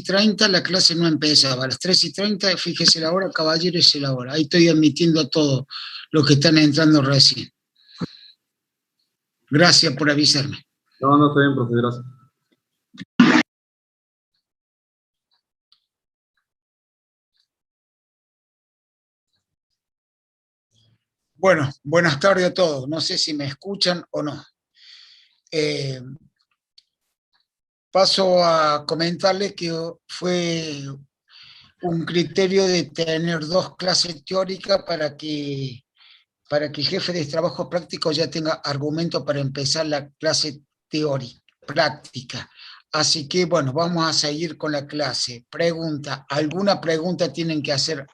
3:30 la clase no empezaba. A las 3:30, fíjese la hora, caballero, es la hora. Ahí estoy admitiendo a todos los que están entrando recién. Gracias por avisarme. No, no, está bien, profe, gracias. Bueno, buenas tardes a todos. No sé si me escuchan o no. Paso a comentarles que fue un criterio de tener 2 clases teóricas para que el jefe de trabajo práctico ya tenga argumento para empezar la clase teórica, práctica. Así que, bueno, vamos a seguir con la clase. Pregunta, ¿alguna pregunta tienen que hacer?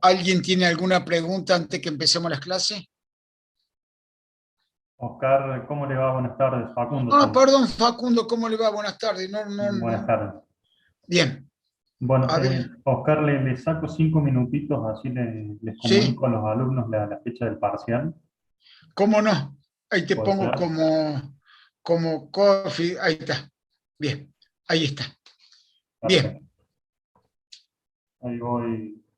¿Alguien tiene alguna pregunta antes que empecemos las clases? Oscar, ¿cómo le va? Buenas tardes. Facundo. Perdón, Facundo, ¿cómo le va? Buenas tardes. Buenas tardes. Bien. Bueno, Oscar, le saco 5 minutitos, así les comunico a los alumnos la fecha del parcial. ¿Cómo no? Ahí te pongo ser? como coffee, ahí está. Bien, ahí está. Perfecto. Bien. Ahí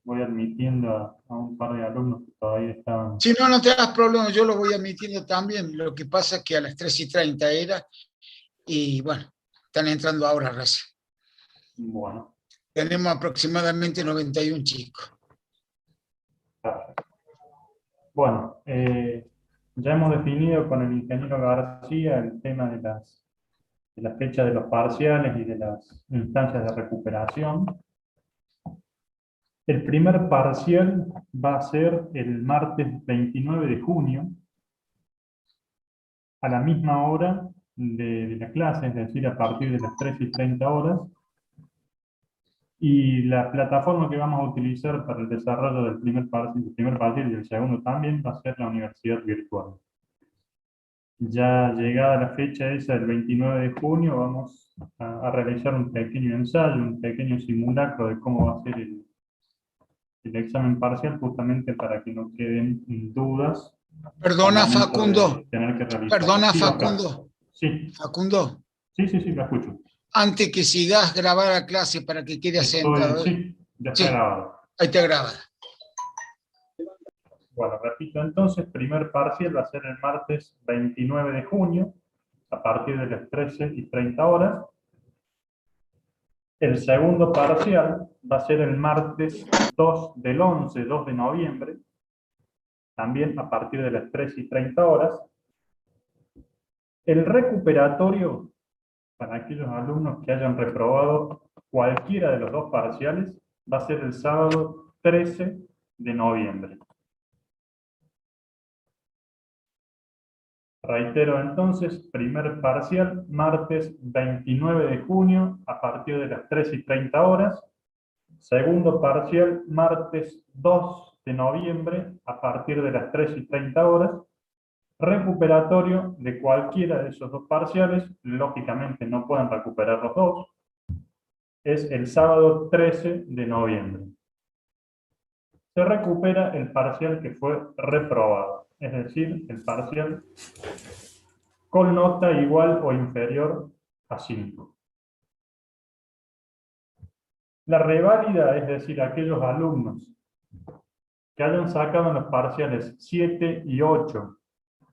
voy admitiendo a un par de alumnos que todavía estaban... Si no, no te hagas problema, yo lo voy admitiendo también. Lo que pasa es que a las 3:30 era, y bueno, están entrando ahora recién. Bueno. Tenemos aproximadamente 91 chicos. Perfecto. Bueno, ya hemos definido con el ingeniero García el tema de la fecha de los parciales y de las instancias de recuperación. El primer parcial va a ser el martes 29 de junio, a la misma hora de la clase, es decir, a partir de las 13:30 horas. Y la plataforma que vamos a utilizar para el desarrollo del primer parcial y el segundo también va a ser la universidad virtual. Ya llegada la fecha esa, del 29 de junio, vamos a realizar un pequeño ensayo, un pequeño simulacro de cómo va a ser el examen parcial, justamente para que no queden dudas. Perdona, Facundo. Tener que realizar. Perdona, Sí, Facundo. Sí. Facundo. Sí, lo escucho. Antes que sigas, grabar la clase para que quede asentado. Sí, ya está grabado. Ahí está grabado. Bueno, repito entonces, primer parcial va a ser el martes 29 de junio, a partir de las 13:30 horas. El segundo parcial va a ser el martes 2 de noviembre, también a partir de las 13:30 horas. El recuperatorio, para aquellos alumnos que hayan reprobado cualquiera de los 2 parciales, va a ser el sábado 13 de noviembre. Reitero entonces, primer parcial, martes 29 de junio, a partir de las 13:30 horas. Segundo parcial, martes 2 de noviembre, a partir de las 13:30 horas. Recuperatorio de cualquiera de esos 2 parciales, lógicamente no pueden recuperar los 2, es el sábado 13 de noviembre. Se recupera el parcial que fue reprobado, es decir, el parcial con nota igual o inferior a 5. La reválida, es decir, aquellos alumnos que hayan sacado en los parciales 7 y 8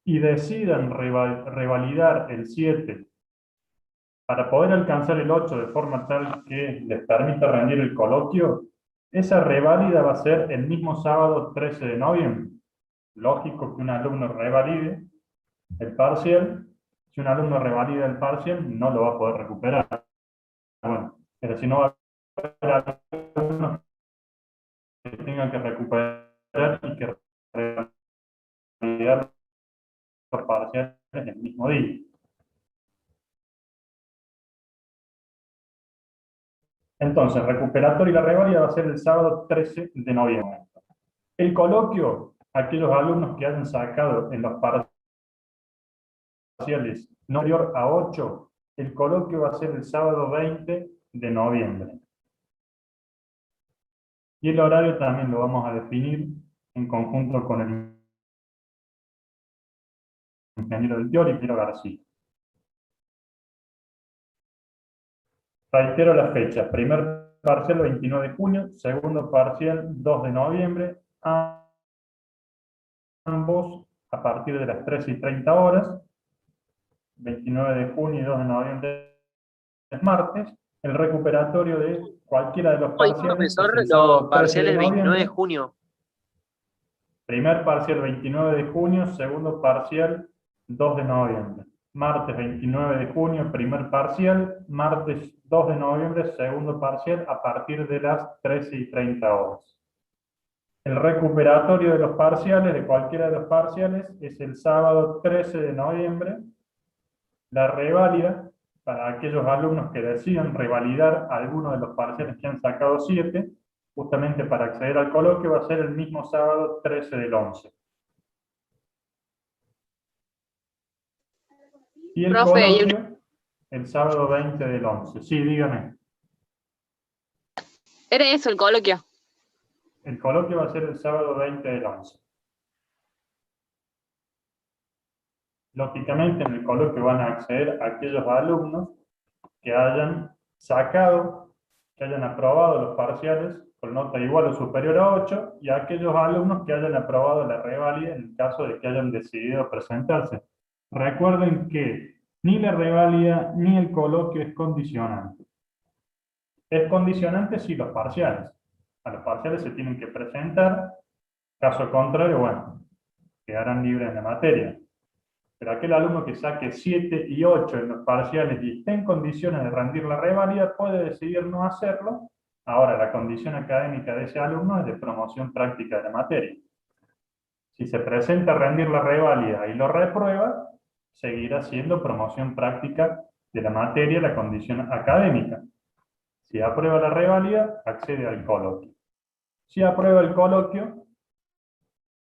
y decidan revalidar el 7 para poder alcanzar el 8 de forma tal que les permita rendir el coloquio, esa reválida va a ser el mismo sábado 13 de noviembre. Lógico que un alumno revalide el parcial. Si un alumno revalida el parcial, no lo va a poder recuperar. Bueno, pero si no va a haber alumnos que tengan que recuperar y que revalidar los parciales el mismo día. Entonces, recuperatorio y la revalida va a ser el sábado 13 de noviembre. El coloquio, aquellos alumnos que hayan sacado en los parciales no mayor a 8, el coloquio va a ser el sábado 20 de noviembre. Y el horario también lo vamos a definir en conjunto con el ingeniero del TIOR y Piero García. Reitero las fechas. Primer parcial 29 de junio, segundo parcial 2 de noviembre, ambos a partir de las 13:30 horas. 29 de junio y 2 de noviembre es martes. El recuperatorio de cualquiera de los Hoy, parciales profesor, es el los sábado 13 de parciales 29 de noviembre. junio. Primer parcial 29 de junio, segundo parcial 2 de noviembre. Martes 29 de junio, primer parcial. Martes 2 de noviembre, segundo parcial, a partir de las 13:30 horas. El recuperatorio de los parciales, de cualquiera de los parciales, es el sábado 13 de noviembre. La reválida, para aquellos alumnos que decidan revalidar alguno de los parciales que han sacado 7, justamente para acceder al coloquio, va a ser el mismo sábado 13 del 11. Y el Profe, coloquio, el sábado 20 del 11. Sí, dígame. ¿era eso el coloquio? El coloquio va a ser el sábado 20 del 11. Lógicamente, en el coloquio van a acceder aquellos alumnos que hayan sacado, que hayan aprobado los parciales con nota igual o superior a 8, y aquellos alumnos que hayan aprobado la reválida en el caso de que hayan decidido presentarse. Recuerden que ni la reválida ni el coloquio es condicionante. Es condicionante si los parciales. A los parciales se tienen que presentar, caso contrario, bueno, quedarán libres en la materia. Pero aquel alumno que saque 7 y 8 en los parciales y esté en condiciones de rendir la reválida puede decidir no hacerlo. Ahora, la condición académica de ese alumno es de promoción práctica de la materia. Si se presenta a rendir la reválida y lo reprueba, seguirá siendo promoción práctica de la materia la condición académica. Si aprueba la reválida, accede al coloquio. Si aprueba el coloquio,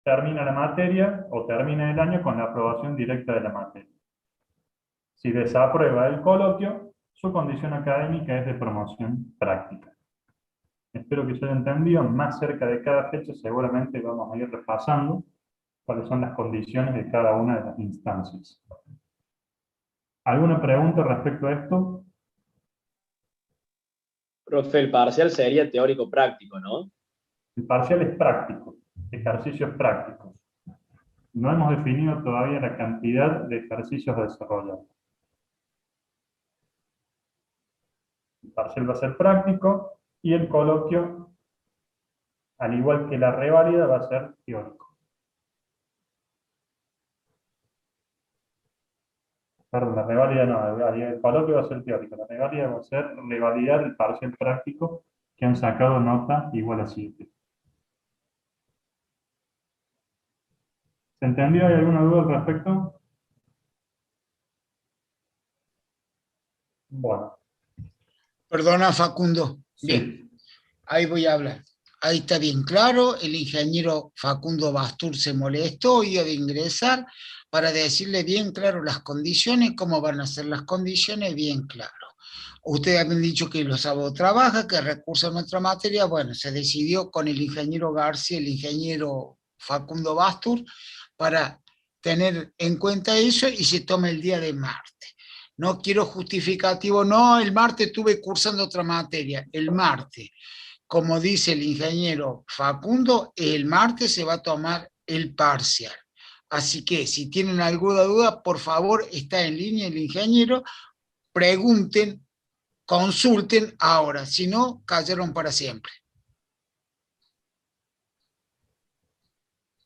termina la materia o termina el año con la aprobación directa de la materia. Si desaprueba el coloquio, su condición académica es de promoción práctica. Espero que se haya entendido. Más cerca de cada fecha seguramente vamos a ir repasando cuáles son las condiciones de cada una de las instancias. ¿Alguna pregunta respecto a esto? Profe, el parcial sería teórico práctico, ¿no? El parcial es práctico, ejercicios prácticos. No hemos definido todavía la cantidad de ejercicios a desarrollar. El parcial va a ser práctico y el coloquio, al igual que la reválida, va a ser teórico. Perdón, la reválida no, el coloquio va a ser teórico. La reválida va a ser revalidar el parcial práctico que han sacado nota igual a 7. ¿Se entendió? ¿Hay alguna duda al respecto? Bueno. Perdona, Facundo. Sí. Bien, ahí voy a hablar. Ahí está bien claro, el ingeniero Facundo Bastur se molestó, iba a ingresar para decirle bien claro las condiciones, cómo van a ser las condiciones, bien claro. Ustedes habían dicho que los sábados trabaja, que recursan otra materia, bueno, se decidió con el ingeniero García, el ingeniero Facundo Bastur, para tener en cuenta eso y se toma el día de martes. No quiero justificativo, no, el martes estuve cursando otra materia, el martes, como dice el ingeniero Facundo, el martes se va a tomar el parcial. Así que si tienen alguna duda, por favor, está en línea el ingeniero, pregunten, consulten ahora, si no, cayeron para siempre.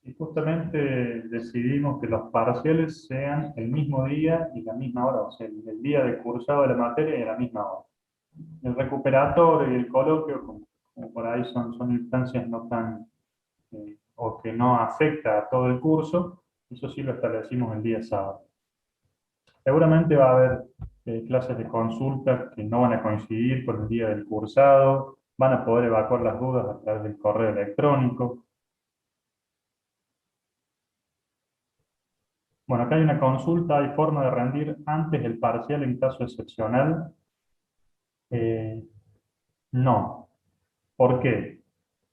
Y justamente decidimos que los parciales sean el mismo día y la misma hora, o sea, el día de cursado de la materia y a la misma hora. El recuperatorio y el coloquio, como por ahí son instancias no tan, o que no afecta a todo el curso, eso sí lo establecimos el día sábado. Seguramente va a haber clases de consulta que no van a coincidir con el día del cursado, van a poder evacuar las dudas a través del correo electrónico. Bueno, acá hay una consulta, hay forma de rendir antes el parcial en caso excepcional. No. ¿Por qué?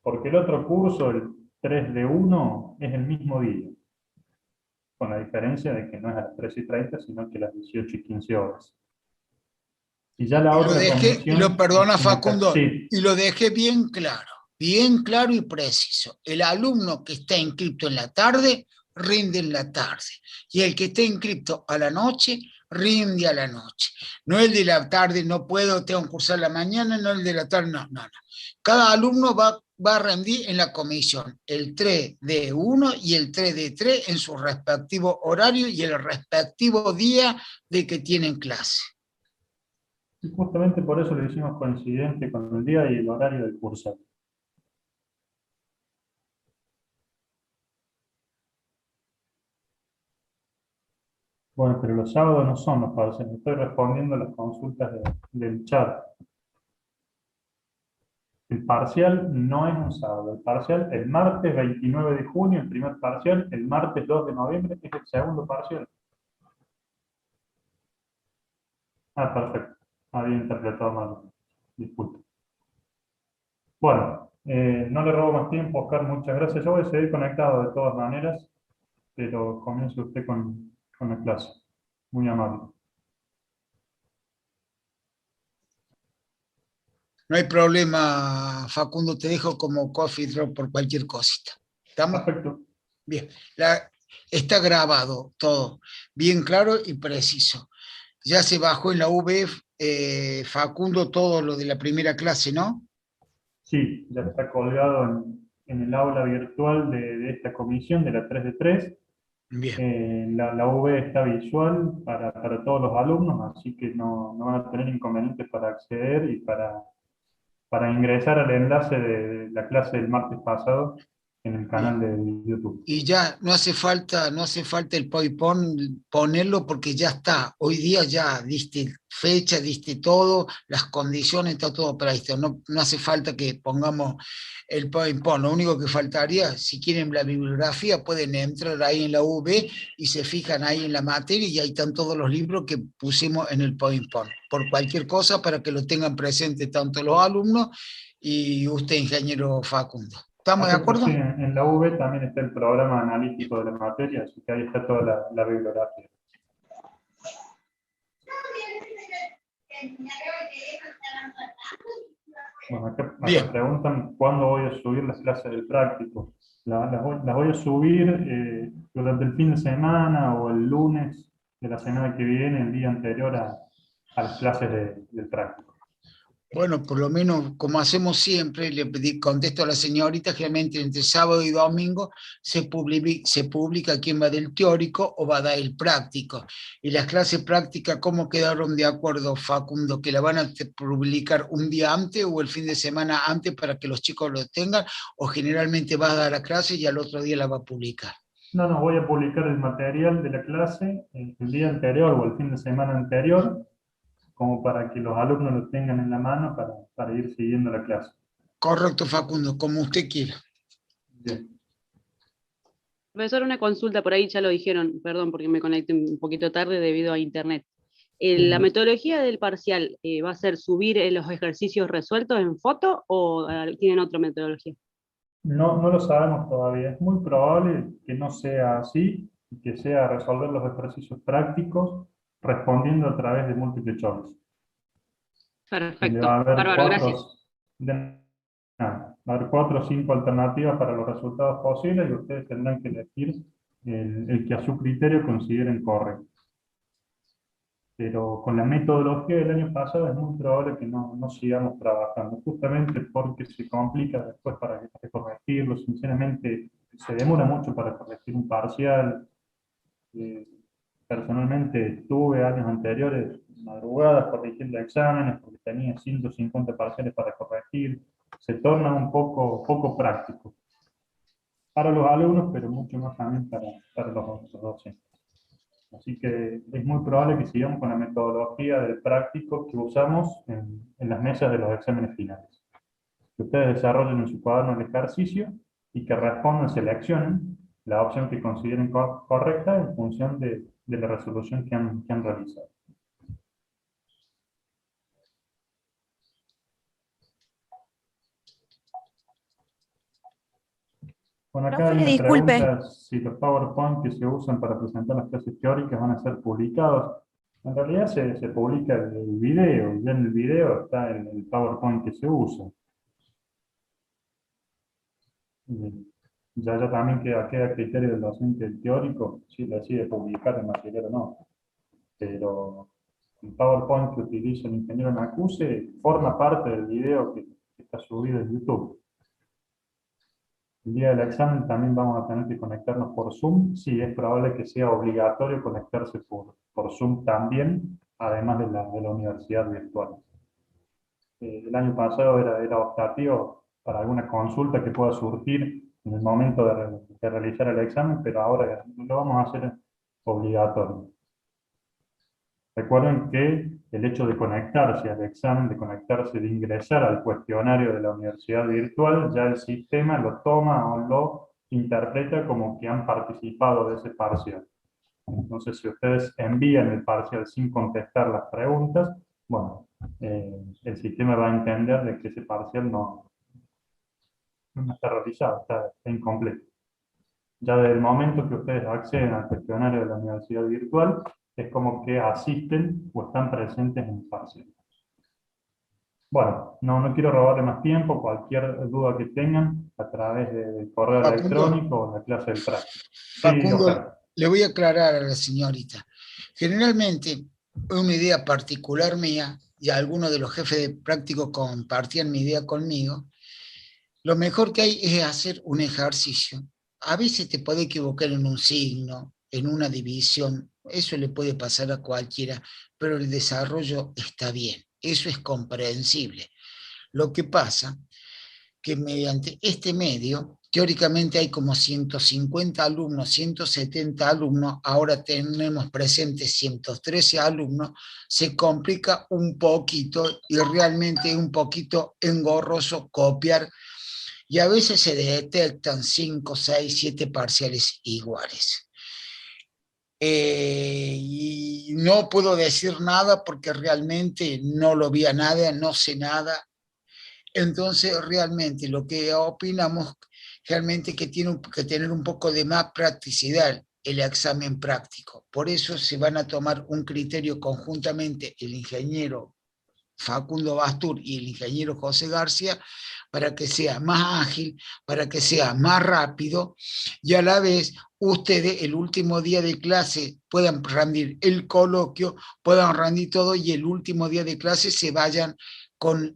Porque el otro curso, el 3 de 1, es el mismo día. con la diferencia de que no es a las 13:30, sino que a las 18:15. Y ya la Y lo otra dejé, y lo comisión es perdona como que, Facundo, sí, y lo dejé bien claro y preciso. El alumno que está inscrito en la tarde, rinde en la tarde. Y el que está inscrito a la noche, rinde a la noche. No el de la tarde, no puedo, tengo que cursar la mañana, no el de la tarde, no, no, no. Cada alumno va a rendir en la comisión el 3D1 y el 3D3 en su respectivo horario y el respectivo día de que tienen clase. y justamente por eso lo hicimos coincidente con el día y el horario del curso. Bueno, pero los sábados no son los parciales. Estoy respondiendo a las consultas del chat. El parcial no es un sábado. El parcial el martes 29 de junio, el primer parcial. El martes 2 de noviembre es el segundo parcial. Ah, perfecto. Había interpretado mal. Disculpe. Bueno, no le robo más tiempo, Oscar. Muchas gracias. Yo voy a seguir conectado de todas maneras, pero comience usted con la clase. Muy amable. No hay problema, Facundo, te dejo como coffee drop por cualquier cosita. ¿Estamos? Perfecto. Bien. Está grabado todo, bien claro y preciso. Ya se bajó en la UV, Facundo, todo lo de la primera clase, ¿no? Sí, ya está colgado en el aula virtual de esta comisión de la 3 de 3. Bien. La V está visual para todos los alumnos, así que no van a tener inconvenientes para acceder y para ingresar al enlace de la clase del martes pasado en el Bien. canal de YouTube. Y ya no hace falta el PowerPoint ponerlo porque ya está. Hoy día ya diste fecha, diste todo, las condiciones, está todo previsto. No hace falta que pongamos el PowerPoint. Lo único que faltaría, si quieren la bibliografía, pueden entrar ahí en la UV y se fijan ahí en la materia y ahí están todos los libros que pusimos en el PowerPoint. Por cualquier cosa, para que lo tengan presente tanto los alumnos y usted, ingeniero Facundo. ¿Estamos de Perfecto, acuerdo? sí, en la V también está el programa analítico de la materia, así que ahí está toda la bibliografía. Bueno, acá Bien. preguntan cuándo voy a subir las clases del práctico. Las voy a subir durante el fin de semana o el lunes de la semana que viene, el día anterior a las clases del práctico. Bueno, por lo menos como hacemos siempre, contesto a la señorita, generalmente entre sábado y domingo se publica quién va del teórico o va a dar el práctico. Y las clases prácticas, ¿cómo quedaron de acuerdo, Facundo? ¿Que la van a publicar un día antes o el fin de semana antes para que los chicos lo tengan? ¿O generalmente va a dar la clase y al otro día la va a publicar? No, voy a publicar el material de la clase el día anterior o el fin de semana anterior, como para que los alumnos lo tengan en la mano para ir siguiendo la clase. Correcto, Facundo, como usted quiera. Bien. Profesor, una consulta, por ahí ya lo dijeron, perdón porque me conecté un poquito tarde debido a internet. ¿La metodología del parcial va a ser subir los ejercicios resueltos en foto o tienen otra metodología? No lo sabemos todavía. Es muy probable que no sea así, y que sea resolver los ejercicios prácticos respondiendo a través de múltiple choice. Donde Perfecto, va a haber bárbaro, gracias. va a haber 4 o 5 alternativas para los resultados posibles y ustedes tendrán que elegir el que a su criterio consideren correcto. Pero con la metodología del año pasado es muy probable que no sigamos trabajando, justamente porque se complica después para corregirlo. Sinceramente, se demora mucho para corregir un parcial. Eh, Personalmente estuve años anteriores, madrugadas, corrigiendo exámenes, porque tenía 150 parciales para corregir. Se torna un poco práctico para los alumnos, pero mucho más también para los docentes. Así que es muy probable que sigamos con la metodología del práctico que usamos en las mesas de los exámenes finales. Que ustedes desarrollen en su cuaderno el ejercicio y que respondan, seleccionen la opción que consideren correcta en función de la resolución que han realizado. Bueno, acá Profe, hay una disculpe. pregunta si los PowerPoint que se usan para presentar las clases teóricas van a ser publicados. En realidad se publica el video, y ya en el video está el PowerPoint que se usa. Y ya también queda a criterio del docente teórico si decide publicar el material o no. Pero el PowerPoint que utiliza el ingeniero Nacuse forma parte del video que está subido en YouTube. El día del examen también vamos a tener que conectarnos por Zoom. Sí, es probable que sea obligatorio conectarse por Zoom también, además de la universidad virtual. El año pasado era optativo para alguna consulta que pueda surgir en el momento de realizar el examen, pero ahora lo vamos a hacer obligatorio. Recuerden que el hecho de conectarse al examen, de conectarse, de ingresar al cuestionario de la universidad virtual, ya el sistema lo toma o lo interpreta como que han participado de ese parcial. Entonces, si ustedes envían el parcial sin contestar las preguntas, bueno, el sistema va a entender de que ese parcial no está realizado, está incompleto. Ya desde el momento que ustedes acceden al cuestionario de la universidad virtual, es como que asisten o están presentes en el parcial. Bueno, no quiero robarle más tiempo. Cualquier duda que tengan a través del correo Facundo. electrónico o la clase del práctico. Sí, Facundo, Oscar. le voy a aclarar a la señorita. Generalmente, una idea particular mía, y algunos de los jefes de práctico compartían mi idea conmigo, lo mejor que hay es hacer un ejercicio. A veces te puede equivocar en un signo, en una división, eso le puede pasar a cualquiera, pero el desarrollo está bien, eso es comprensible. Lo que pasa que mediante este medio, teóricamente hay como 150 alumnos, 170 alumnos, ahora tenemos presentes 113 alumnos, se complica un poquito y realmente es un poquito engorroso copiar y a veces se detectan 5, 6, 7 parciales iguales. Y no puedo decir nada porque realmente no lo vi a nada, no sé nada. Entonces, realmente lo que opinamos realmente que tiene que tener un poco de más practicidad el examen práctico. Por eso se van a tomar un criterio conjuntamente el ingeniero Facundo Bastur y el ingeniero José García para que sea más ágil, para que sea más rápido y a la vez ustedes el último día de clase puedan rendir el coloquio, puedan rendir todo y el último día de clase se vayan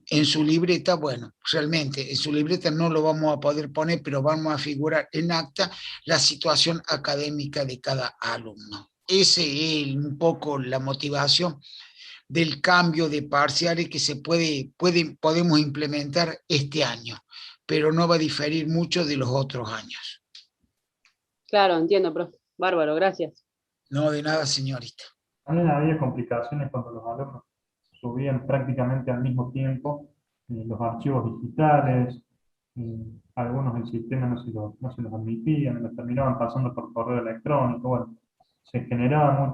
en su libreta, bueno, realmente en su libreta no lo vamos a poder poner, pero vamos a figurar en acta la situación académica de cada alumno. Esa es un poco la motivación del cambio de parciales que podemos implementar este año, pero no va a diferir mucho de los otros años. Claro, entiendo, profe. Bárbaro, gracias. No, de nada, señorita. También había complicaciones cuando los alumnos subían prácticamente al mismo tiempo los archivos digitales, algunos el sistema no se los admitía, me los terminaban pasando por correo electrónico, bueno, se generaba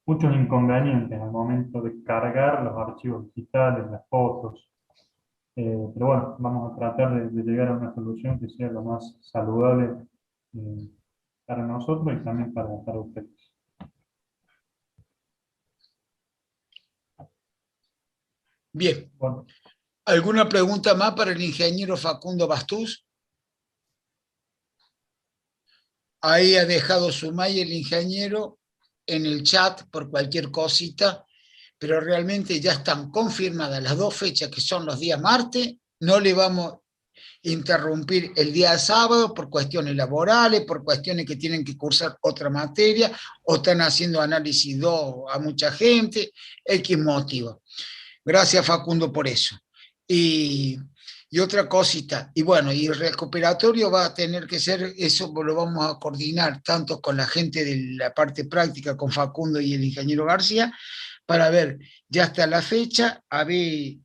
muchos inconvenientes al momento de cargar los archivos digitales, las fotos, pero bueno, vamos a tratar de llegar a una solución que sea lo más saludable para nosotros y también para ustedes. Bien. Bueno. ¿Alguna pregunta más para el ingeniero Facundo Bastús? Ahí ha dejado su mail el ingeniero en el chat por cualquier cosita, pero realmente ya están confirmadas las dos fechas que son los días martes, no le vamos a interrumpir el día sábado por cuestiones laborales, por cuestiones que tienen que cursar otra materia, o están haciendo análisis 2 a mucha gente, X motivo. Gracias Facundo por eso. Y otra cosita, y bueno, y el recuperatorio va a tener que ser, eso lo vamos a coordinar tanto con la gente de la parte práctica, con Facundo y el ingeniero García, para ver, ya está la fecha, a ver,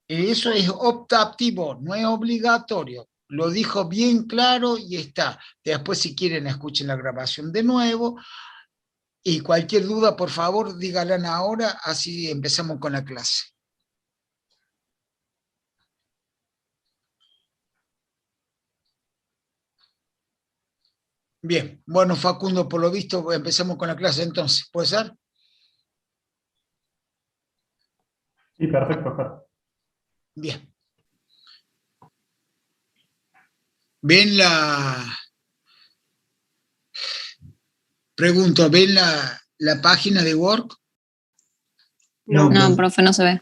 eso es optativo, no es obligatorio, lo dijo bien claro y está. Después si quieren escuchen la grabación de nuevo, y cualquier duda, por favor, díganla ahora, así empezamos con la clase. Bien, bueno, Facundo, por lo visto empezamos con la clase entonces, ¿puede ser? Sí, perfecto, Fer. Bien. ¿Ven pregunto, ¿ven la página de Word? No. No, profe, no se ve.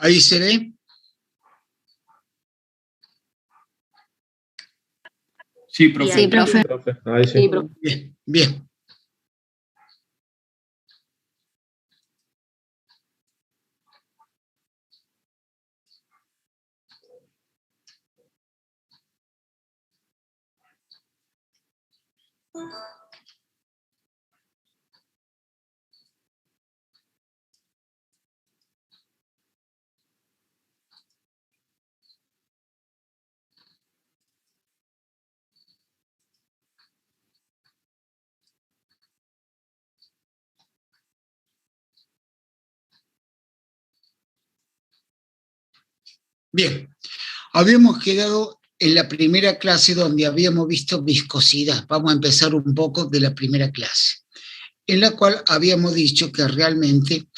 Ahí se ve. Sí, profe. Sí, profe. Ahí sí. Sí, profe. Bien, bien. Bien, habíamos quedado en la primera clase donde habíamos visto viscosidad. Vamos a empezar un poco de la primera clase, en la cual habíamos dicho que realmente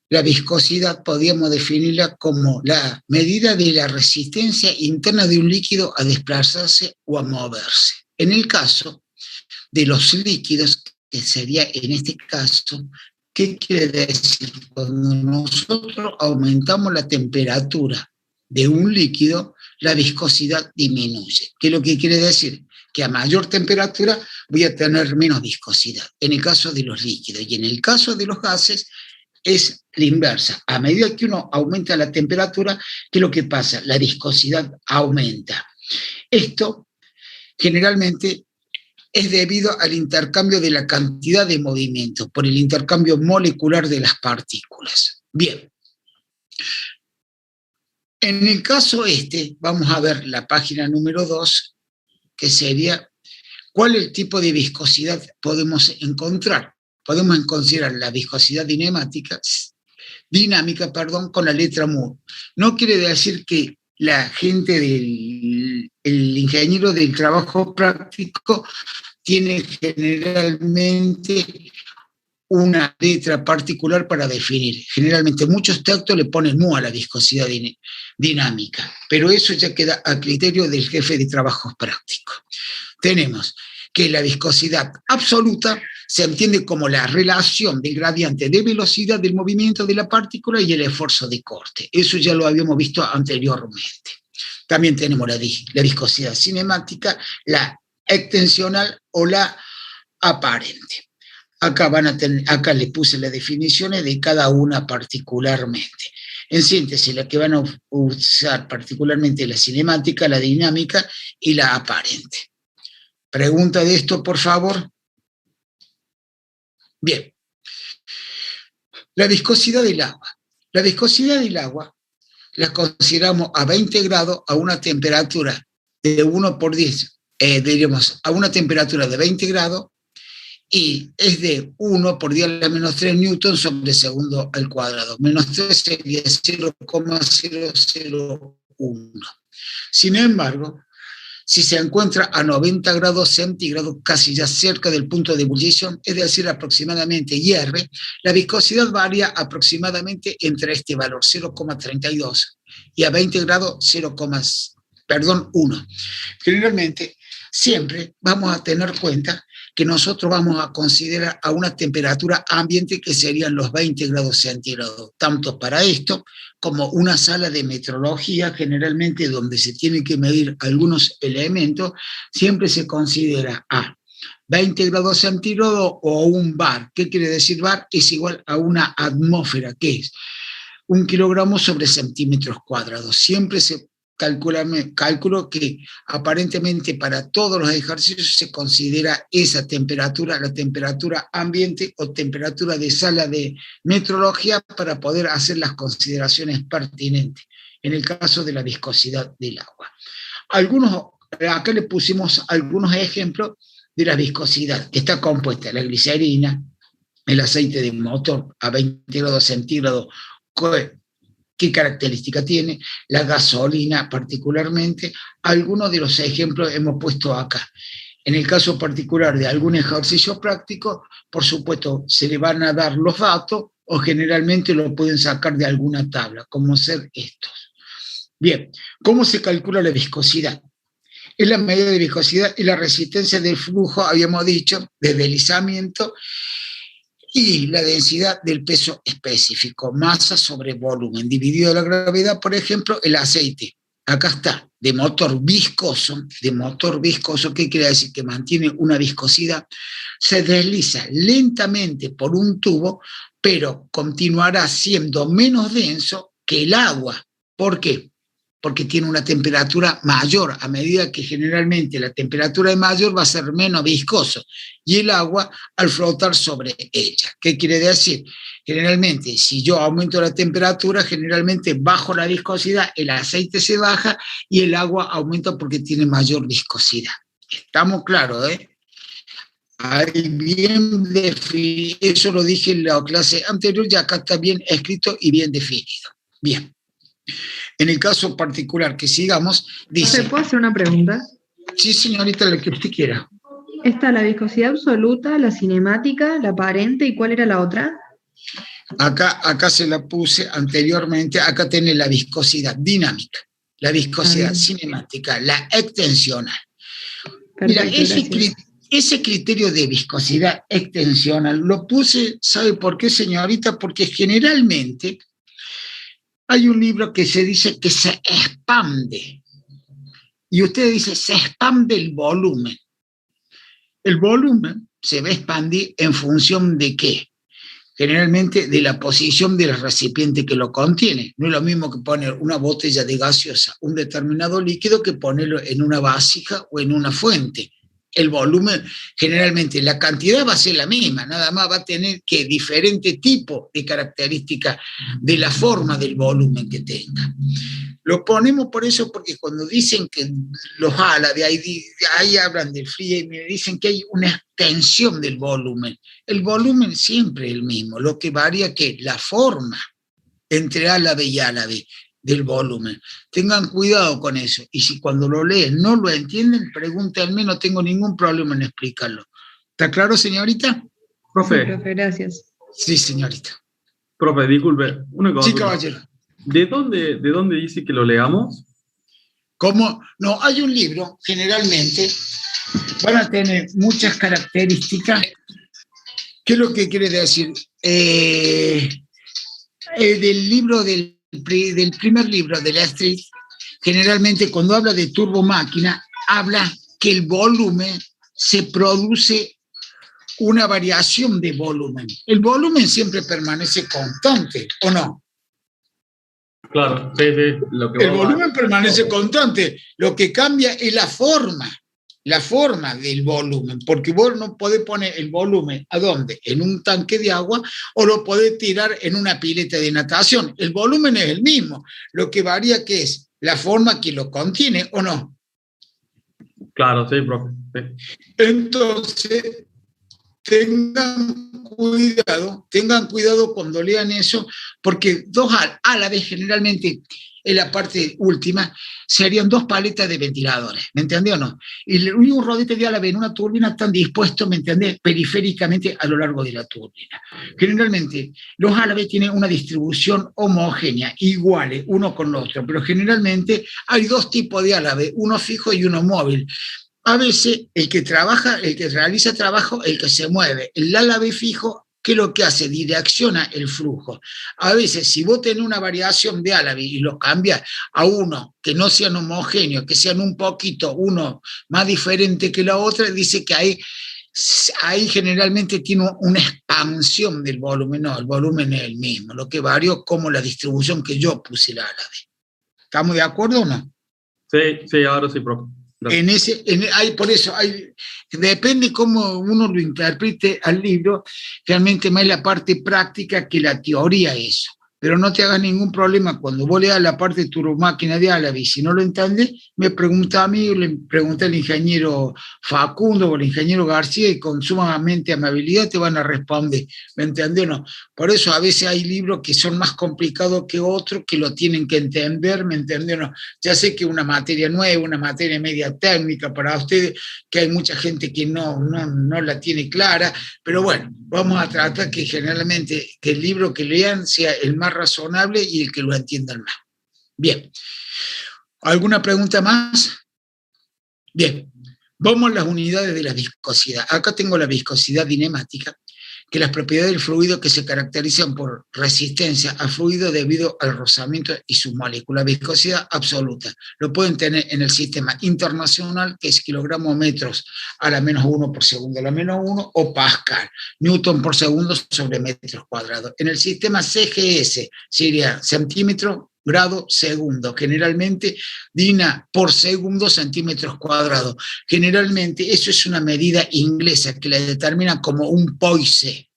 la viscosidad podíamos definirla como la medida de la resistencia interna de un líquido a desplazarse o a moverse. En el caso de los líquidos, que sería en este caso, ¿qué quiere decir? Cuando nosotros aumentamos la temperatura de un líquido, la viscosidad disminuye. ¿Qué es lo que quiere decir? Que a mayor temperatura voy a tener menos viscosidad, en el caso de los líquidos. Y en el caso de los gases es la inversa. A medida que uno aumenta la temperatura, ¿qué es lo que pasa? La viscosidad aumenta. Esto generalmente es debido al intercambio de la cantidad de movimiento, por el intercambio molecular de las partículas. Bien. En el caso vamos a ver la página número 2, que sería, ¿cuál es el tipo de viscosidad podemos encontrar? Podemos considerar la viscosidad dinámica, con la letra mu. No quiere decir que la gente el ingeniero del trabajo práctico tiene generalmente una letra particular para definir. Generalmente muchos textos le ponen mu a la viscosidad dinámica, pero eso ya queda a criterio del jefe de trabajos prácticos. Tenemos que la viscosidad absoluta se entiende como la relación del gradiente de velocidad del movimiento de la partícula y el esfuerzo de corte. Eso ya lo habíamos visto anteriormente. También tenemos la viscosidad cinemática, la extensional o la aparente. Acá les puse las definiciones de cada una particularmente. En síntesis, la que van a usar particularmente la cinemática, la dinámica y la aparente. ¿Pregunta de esto, por favor? Bien. La viscosidad del agua. La viscosidad del agua la consideramos a 20 grados a una temperatura de 1 por 10, diríamos, a una temperatura de 20 grados, y es de 1 por 10 a la menos 3 newtons sobre segundo al cuadrado. Menos 3 sería 0,001. Sin embargo, si se encuentra a 90 grados centígrados, casi ya cerca del punto de ebullición, es decir, aproximadamente hierve, la viscosidad varía aproximadamente entre este valor, 0,32, y a 20 grados, 1. Generalmente, siempre vamos a tener cuenta que nosotros vamos a considerar a una temperatura ambiente que serían los 20 grados centígrados, tanto para esto como una sala de metrología, generalmente donde se tienen que medir algunos elementos, siempre se considera a 20 grados centígrados o un bar. ¿Qué quiere decir bar? Es igual a una atmósfera, que es 1 kilogramo sobre centímetros cuadrados. Siempre se calculo que aparentemente para todos los ejercicios se considera esa temperatura, la temperatura ambiente o temperatura de sala de metrología, para poder hacer las consideraciones pertinentes en el caso de la viscosidad del agua. Acá le pusimos algunos ejemplos de la viscosidad, que está compuesta de la glicerina, el aceite de motor a 20 grados centígrados, qué característica tiene, la gasolina particularmente. Algunos de los ejemplos hemos puesto acá. En el caso particular de algún ejercicio práctico, por supuesto, se le van a dar los datos o generalmente lo pueden sacar de alguna tabla, como ser estos. Bien, ¿cómo se calcula la viscosidad? Es la medida de viscosidad y la resistencia del flujo, habíamos dicho, de deslizamiento, y la densidad del peso específico, masa sobre volumen, dividido la gravedad. Por ejemplo, el aceite, acá está, de motor viscoso, ¿qué quiere decir? Que mantiene una viscosidad, se desliza lentamente por un tubo, pero continuará siendo menos denso que el agua. ¿Por qué? Porque tiene una temperatura mayor, a medida que generalmente la temperatura es mayor va a ser menos viscoso, y el agua al flotar sobre ella. ¿Qué quiere decir? Generalmente, si yo aumento la temperatura, generalmente bajo la viscosidad, el aceite se baja y el agua aumenta porque tiene mayor viscosidad. ¿Estamos claros, Ahí bien definido, eso lo dije en la clase anterior, y acá está bien escrito y bien definido. Bien. En el caso particular que sigamos, dice... ¿Se puede hacer una pregunta? Sí, señorita, lo que usted quiera. Está la viscosidad absoluta, la cinemática, la aparente, ¿y cuál era la otra? Acá se la puse anteriormente, acá tiene la viscosidad dinámica, la viscosidad cinemática, la extensional. Perfecto, mira, ese criterio de viscosidad extensional lo puse, ¿sabe por qué, señorita? Porque generalmente hay un libro que se dice que se expande, y usted dice, se expande el volumen. El volumen se va a expandir en función de ¿qué? Generalmente de la posición del recipiente que lo contiene. No es lo mismo que poner una botella de gaseosa, un determinado líquido, que ponerlo en una vasija o en una fuente. El volumen, generalmente la cantidad va a ser la misma, nada más va a tener que diferente tipo de características de la forma del volumen que tenga. Lo ponemos por eso, porque cuando dicen que los árabes, ahí hablan del frío y me dicen que hay una extensión del volumen. El volumen siempre es el mismo, lo que varía que la forma entre árabe y árabe del volumen. Tengan cuidado con eso, y si cuando lo leen no lo entienden, pregúntenme, no tengo ningún problema en explicarlo. ¿Está claro, señorita? Profe. Sí, profe, gracias. Sí, señorita. Profe, disculpe, una cosa. Sí, caballero. ¿De dónde dice que lo leamos? ¿Cómo? No, hay un libro, generalmente, van a tener muchas características. ¿Qué es lo que quiere decir? Del libro del primer libro de la Street, generalmente cuando habla de turbomáquina, habla que el volumen se produce una variación de volumen. El volumen siempre permanece constante, ¿o no? Claro, sí. El volumen permanece constante, lo que cambia es la forma del volumen, porque vos no podés poner el volumen, ¿a dónde? En un tanque de agua, o lo podés tirar en una pileta de natación. El volumen es el mismo, lo que varía que es la forma que lo contiene, ¿o no? Claro, sí, profe. Sí. Entonces, tengan cuidado cuando lean eso, porque dos álabes generalmente en la parte última serían dos paletas de ventiladores, ¿me entendió o no? Y un rodete de álabe en una turbina están dispuestos, ¿me entendés?, periféricamente a lo largo de la turbina. Generalmente los álabes tienen una distribución homogénea, iguales uno con el otro, pero generalmente hay dos tipos de álabe, uno fijo y uno móvil. A veces el que trabaja, el que realiza trabajo, el que se mueve. El Alabi fijo, ¿qué es lo que hace? Direcciona el flujo. A veces, si vos tenés una variación de Alabi y lo cambias a uno que no sean homogéneos, que sean un poquito, uno más diferente que la otra, dice que ahí generalmente tiene una expansión del volumen. No, el volumen es el mismo. Lo que varió como la distribución que yo puse la Alabi. ¿Estamos de acuerdo o no? Sí, sí, ahora sí, profe. Gracias. Por eso, depende cómo uno lo interprete al libro, realmente más la parte práctica que la teoría eso. Pero no te hagas ningún problema cuando vos leas la parte de tu máquina de Alabi, si no lo entiendes, me pregunta a mí, le pregunta al ingeniero Facundo o al ingeniero García y con sumamente amabilidad te van a responder, ¿me entiendes o no? Por eso a veces hay libros que son más complicados que otros, que lo tienen que entender, ¿me entiendes o no? Ya sé que una materia nueva, una materia media técnica para ustedes, que hay mucha gente que no la tiene clara, pero bueno, vamos a tratar que generalmente que el libro que lean sea el más razonable y el que lo entiendan más. Bien. ¿Alguna pregunta más? Bien. Vamos a las unidades de la viscosidad. Acá tengo la viscosidad dinemática, que las propiedades del fluido que se caracterizan por resistencia al fluido debido al rozamiento y sus moléculas. Viscosidad absoluta. Lo pueden tener en el sistema internacional, que es kilogramos metros a la menos 1 por segundo a la menos 1, o Pascal, Newton por segundo sobre metros cuadrados. En el sistema CGS sería centímetro, grado, segundo. Generalmente, DINA por segundo, centímetros cuadrados. Generalmente, eso es una medida inglesa que la determina como un Poise.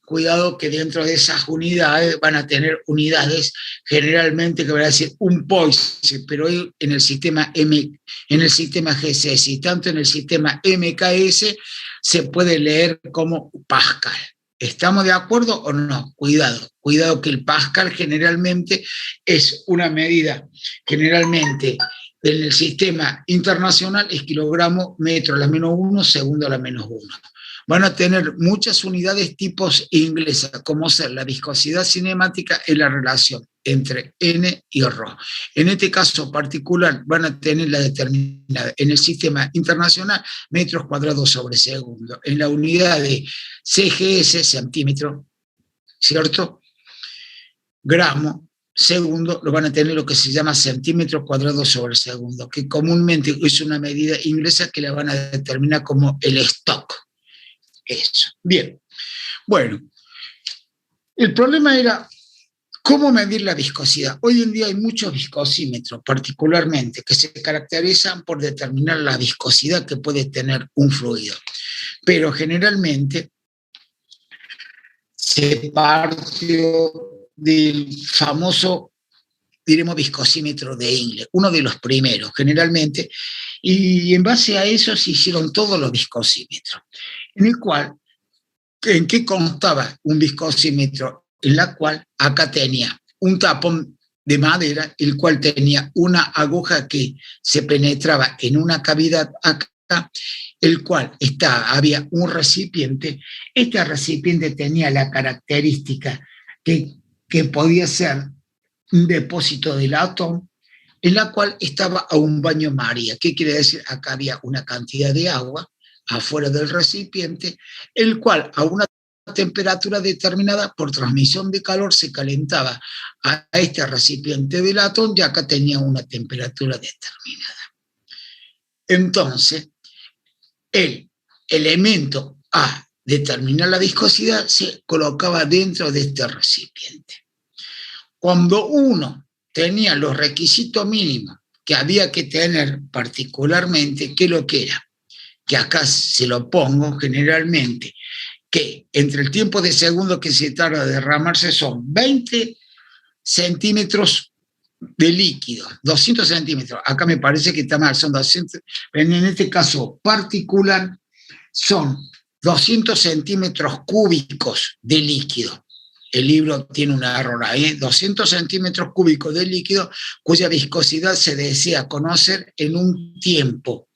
Cuidado que dentro de esas unidades van a tener unidades generalmente que van a decir un Poise, pero en el sistema GCS y tanto en el sistema MKS se puede leer como Pascal. ¿Estamos de acuerdo o no? Cuidado que el Pascal generalmente es una medida, generalmente en el sistema internacional es kilogramo metro a la menos 1, segundo a la menos 1. Van a tener muchas unidades tipos inglesas, como ser la viscosidad cinemática y la relación entre N y ρ. En este caso particular van a tener la determinada en el sistema internacional metros cuadrados sobre segundo. En la unidad de CGS, centímetro, ¿cierto? Gramo, segundo, lo van a tener lo que se llama centímetros cuadrados sobre segundo, que comúnmente es una medida inglesa que la van a determinar como el stock. Eso. Bien. Bueno, el problema era cómo medir la viscosidad. Hoy en día hay muchos viscosímetros, particularmente, que se caracterizan por determinar la viscosidad que puede tener un fluido. Pero generalmente se partió del famoso, diremos, viscosímetro de Ingle, uno de los primeros, generalmente, y en base a eso se hicieron todos los viscosímetros, en el cual, ¿en qué constaba un viscosímetro? En la cual acá tenía un tapón de madera, el cual tenía una aguja que se penetraba en una cavidad acá, el cual había un recipiente. Este recipiente tenía la característica que podía ser un depósito de latón, en la cual estaba a un baño María. ¿Qué quiere decir? Acá había una cantidad de agua afuera del recipiente, el cual a una temperatura determinada por transmisión de calor se calentaba a este recipiente de latón y acá tenía una temperatura determinada. Entonces, el elemento a determinar la viscosidad se colocaba dentro de este recipiente. Cuando uno tenía los requisitos mínimos que había que tener particularmente, ¿qué es lo que era? Que acá se lo pongo generalmente, que entre el tiempo de segundo que se tarda de derramarse son 20 centímetros de líquido, 200 centímetros, acá me parece que está mal, son 200, en este caso particular son 200 centímetros cúbicos de líquido. El libro tiene un error ahí, 200 centímetros cúbicos de líquido cuya viscosidad se desea conocer en un tiempo.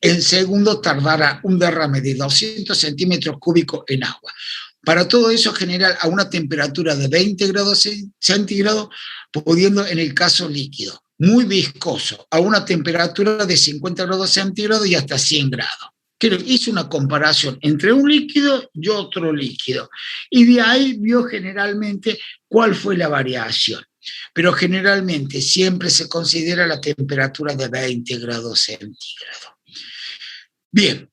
En segundo tardará un derrame de 200 centímetros cúbicos en agua. Para todo eso general a una temperatura de 20 grados centígrados, pudiendo en el caso líquido. muy viscoso, a una temperatura de 50 grados centígrados y hasta 100 grados. Hizo una comparación entre un líquido y otro líquido, y de ahí vio generalmente cuál fue la variación. Pero generalmente siempre se considera la temperatura de 20 grados centígrados. Bien,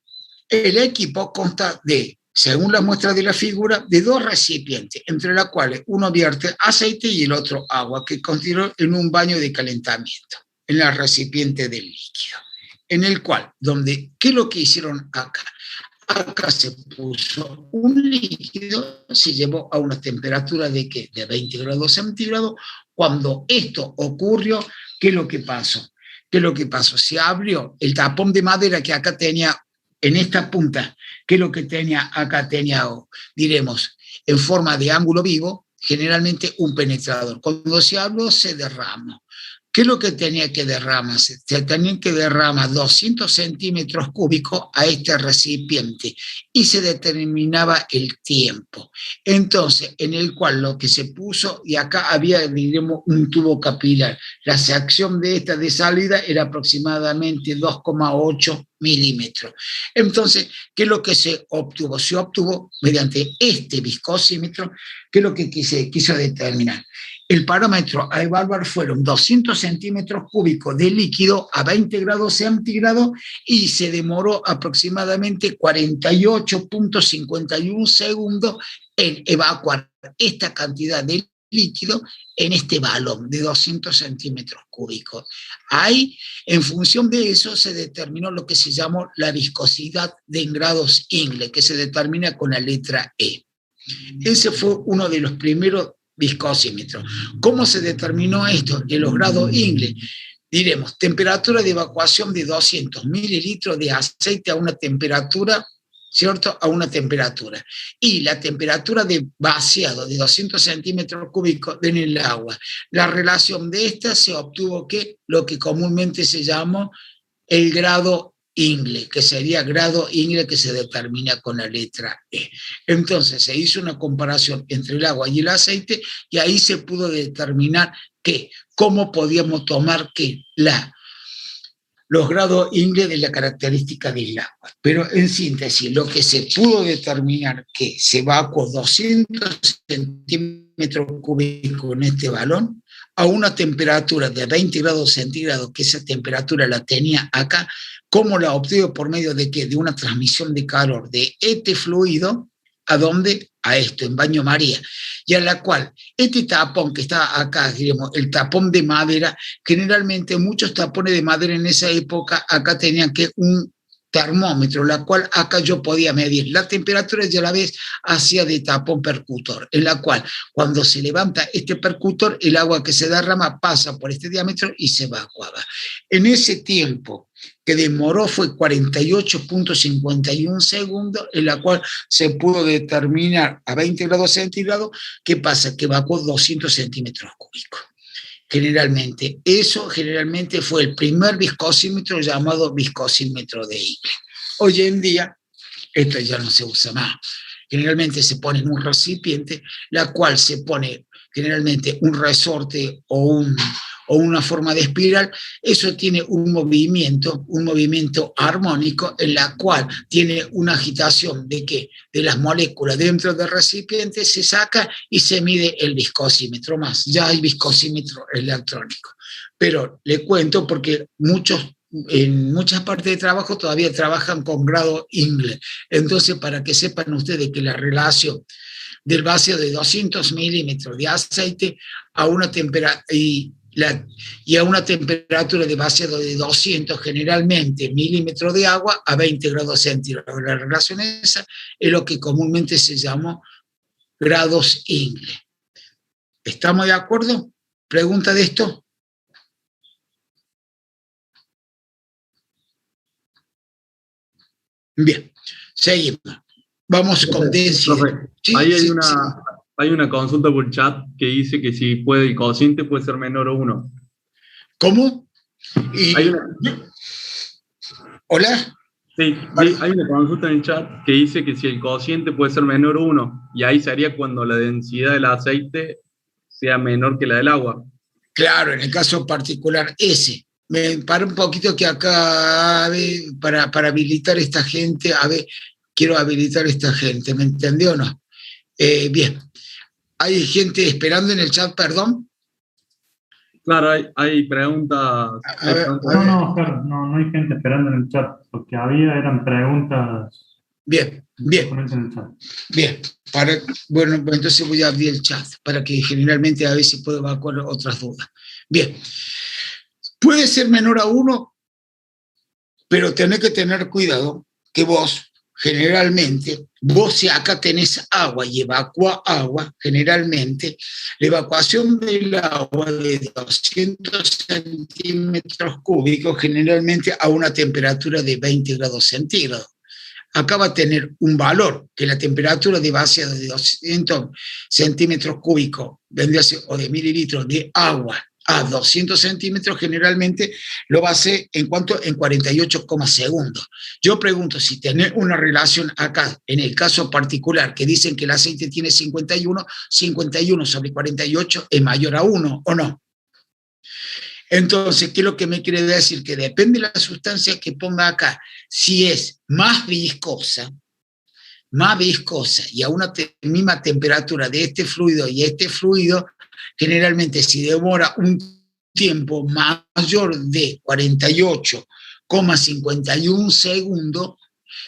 el equipo consta de, según la muestra de la figura, de dos recipientes, entre los cuales uno vierte aceite y el otro agua, que consiste en un baño de calentamiento, en el recipiente del líquido. En el cual, ¿qué es lo que hicieron acá? Acá se puso un líquido, se llevó a una temperatura de ¿qué? De 20 grados centígrados. Cuando esto ocurrió, ¿qué es lo que pasó? ¿Qué es lo que pasó? Se abrió el tapón de madera que acá tenía en esta punta, ¿qué es lo que tenía acá? Tenía, diremos, en forma de ángulo vivo, generalmente un penetrador. Cuando se abrió, se derramó. ¿Qué es lo que tenía que derramarse? Se tenía que derramar 200 centímetros cúbicos a este recipiente y se determinaba el tiempo. Entonces, en el cual lo que se puso, y acá había, diremos, un tubo capilar. La sección de esta de salida era aproximadamente 2,8 milímetros. Entonces, ¿qué es lo que se obtuvo? Se obtuvo mediante este viscosímetro, ¿qué es lo que quiso determinar? El parámetro a evaluar fueron 200 centímetros cúbicos de líquido a 20 grados centígrados y se demoró aproximadamente 48.51 segundos en evacuar esta cantidad de líquido en este balón de 200 centímetros cúbicos. Ahí, en función de eso, se determinó lo que se llamó la viscosidad de en grados Ingle, que se determina con la letra E. Ese fue uno de los primeros viscosímetros. ¿Cómo se determinó esto? En los grados Ingle. Diremos, temperatura de evacuación de 200 mililitros de aceite a una temperatura, ¿cierto? A una temperatura. Y la temperatura de vaciado de 200 centímetros cúbicos en el agua. La relación de esta se obtuvo que lo que comúnmente se llamó el grado Ingle, que sería grado Ingle, que se determina con la letra E. Entonces se hizo una comparación entre el agua y el aceite y ahí se pudo determinar cómo podíamos tomar los grados Ingle de la característica del agua. Pero en síntesis, lo que se pudo determinar que se evacuó 200 centímetros cúbicos en este balón a una temperatura de 20 grados centígrados, que esa temperatura la tenía acá. ¿Cómo la obtuvo? Por medio de ¿qué? De una transmisión de calor de este fluido, ¿a dónde? A esto, en baño María, y a la cual este tapón que está acá, digamos, el tapón de madera, generalmente muchos tapones de madera en esa época acá tenían que un termómetro, la cual acá yo podía medir la temperatura y a la vez hacía de tapón percutor, en la cual cuando se levanta este percutor, el agua que se derrama pasa por este diámetro y se evacuaba. En ese tiempo que demoró fue 48.51 segundos, en la cual se pudo determinar a 20 grados centígrados qué pasa, que evacuó 200 centímetros cúbicos. Generalmente, eso generalmente fue el primer viscosímetro llamado viscosímetro de Ingle. Hoy en día, esto ya no se usa más. Generalmente se pone en un recipiente, la cual se pone generalmente un resorte o una forma de espiral. Eso tiene un movimiento armónico, en la cual tiene una agitación de las moléculas dentro del recipiente, se saca y se mide el viscosímetro más. Ya hay viscosímetro electrónico. Pero le cuento porque en muchas partes de trabajo todavía trabajan con grado Ingle. Entonces, para que sepan ustedes que la relación del vacío de 200 milímetros de aceite a una temperatura y a una temperatura de vaciado de 200 generalmente milímetros de agua a 20 grados centígrados. La relación esa es lo que comúnmente se llamó grados Ingle. ¿Estamos de acuerdo? ¿Pregunta de esto? Bien, seguimos. Vamos con Densi. ¿Sí? Ahí hay una consulta por chat que dice que si el cociente puede ser menor a 1. ¿Cómo? ¿Hola? Sí, hay una consulta en el chat que dice que si el cociente puede ser menor a 1, y ahí sería cuando la densidad del aceite sea menor que la del agua. Claro, en el caso particular ese. Me paro un poquito que acá, a ver, para habilitar esta gente, a ver, quiero habilitar esta gente, ¿me entendió o no? Bien, hay gente esperando en el chat, perdón. Claro, hay preguntas. A ver, No, Fer, no hay gente esperando en el chat. Lo que eran preguntas. bien, bien. En el chat. Bien, bueno, entonces voy a abrir el chat para que generalmente a veces puedo evacuar otras dudas. Bien, puede ser menor a 1, pero tenés que tener cuidado que vos, generalmente, vos si acá tenés agua y evacúa agua, generalmente, la evacuación del agua de 200 centímetros cúbicos, generalmente a una temperatura de 20 grados centígrados. Acá va a tener un valor, que la temperatura de base de 200 centímetros cúbicos, o de mililitros de agua a 200 centímetros, generalmente lo va a hacer en 48, segundos. Yo pregunto si tenés una relación acá, en el caso particular, que dicen que el aceite tiene 51 sobre 48 es mayor a 1, ¿o no? Entonces, ¿qué es lo que me quiere decir? Que depende de la sustancia que ponga acá. Si es más viscosa y a una misma temperatura de este fluido y este fluido, generalmente si demora un tiempo mayor de 48,51 segundos,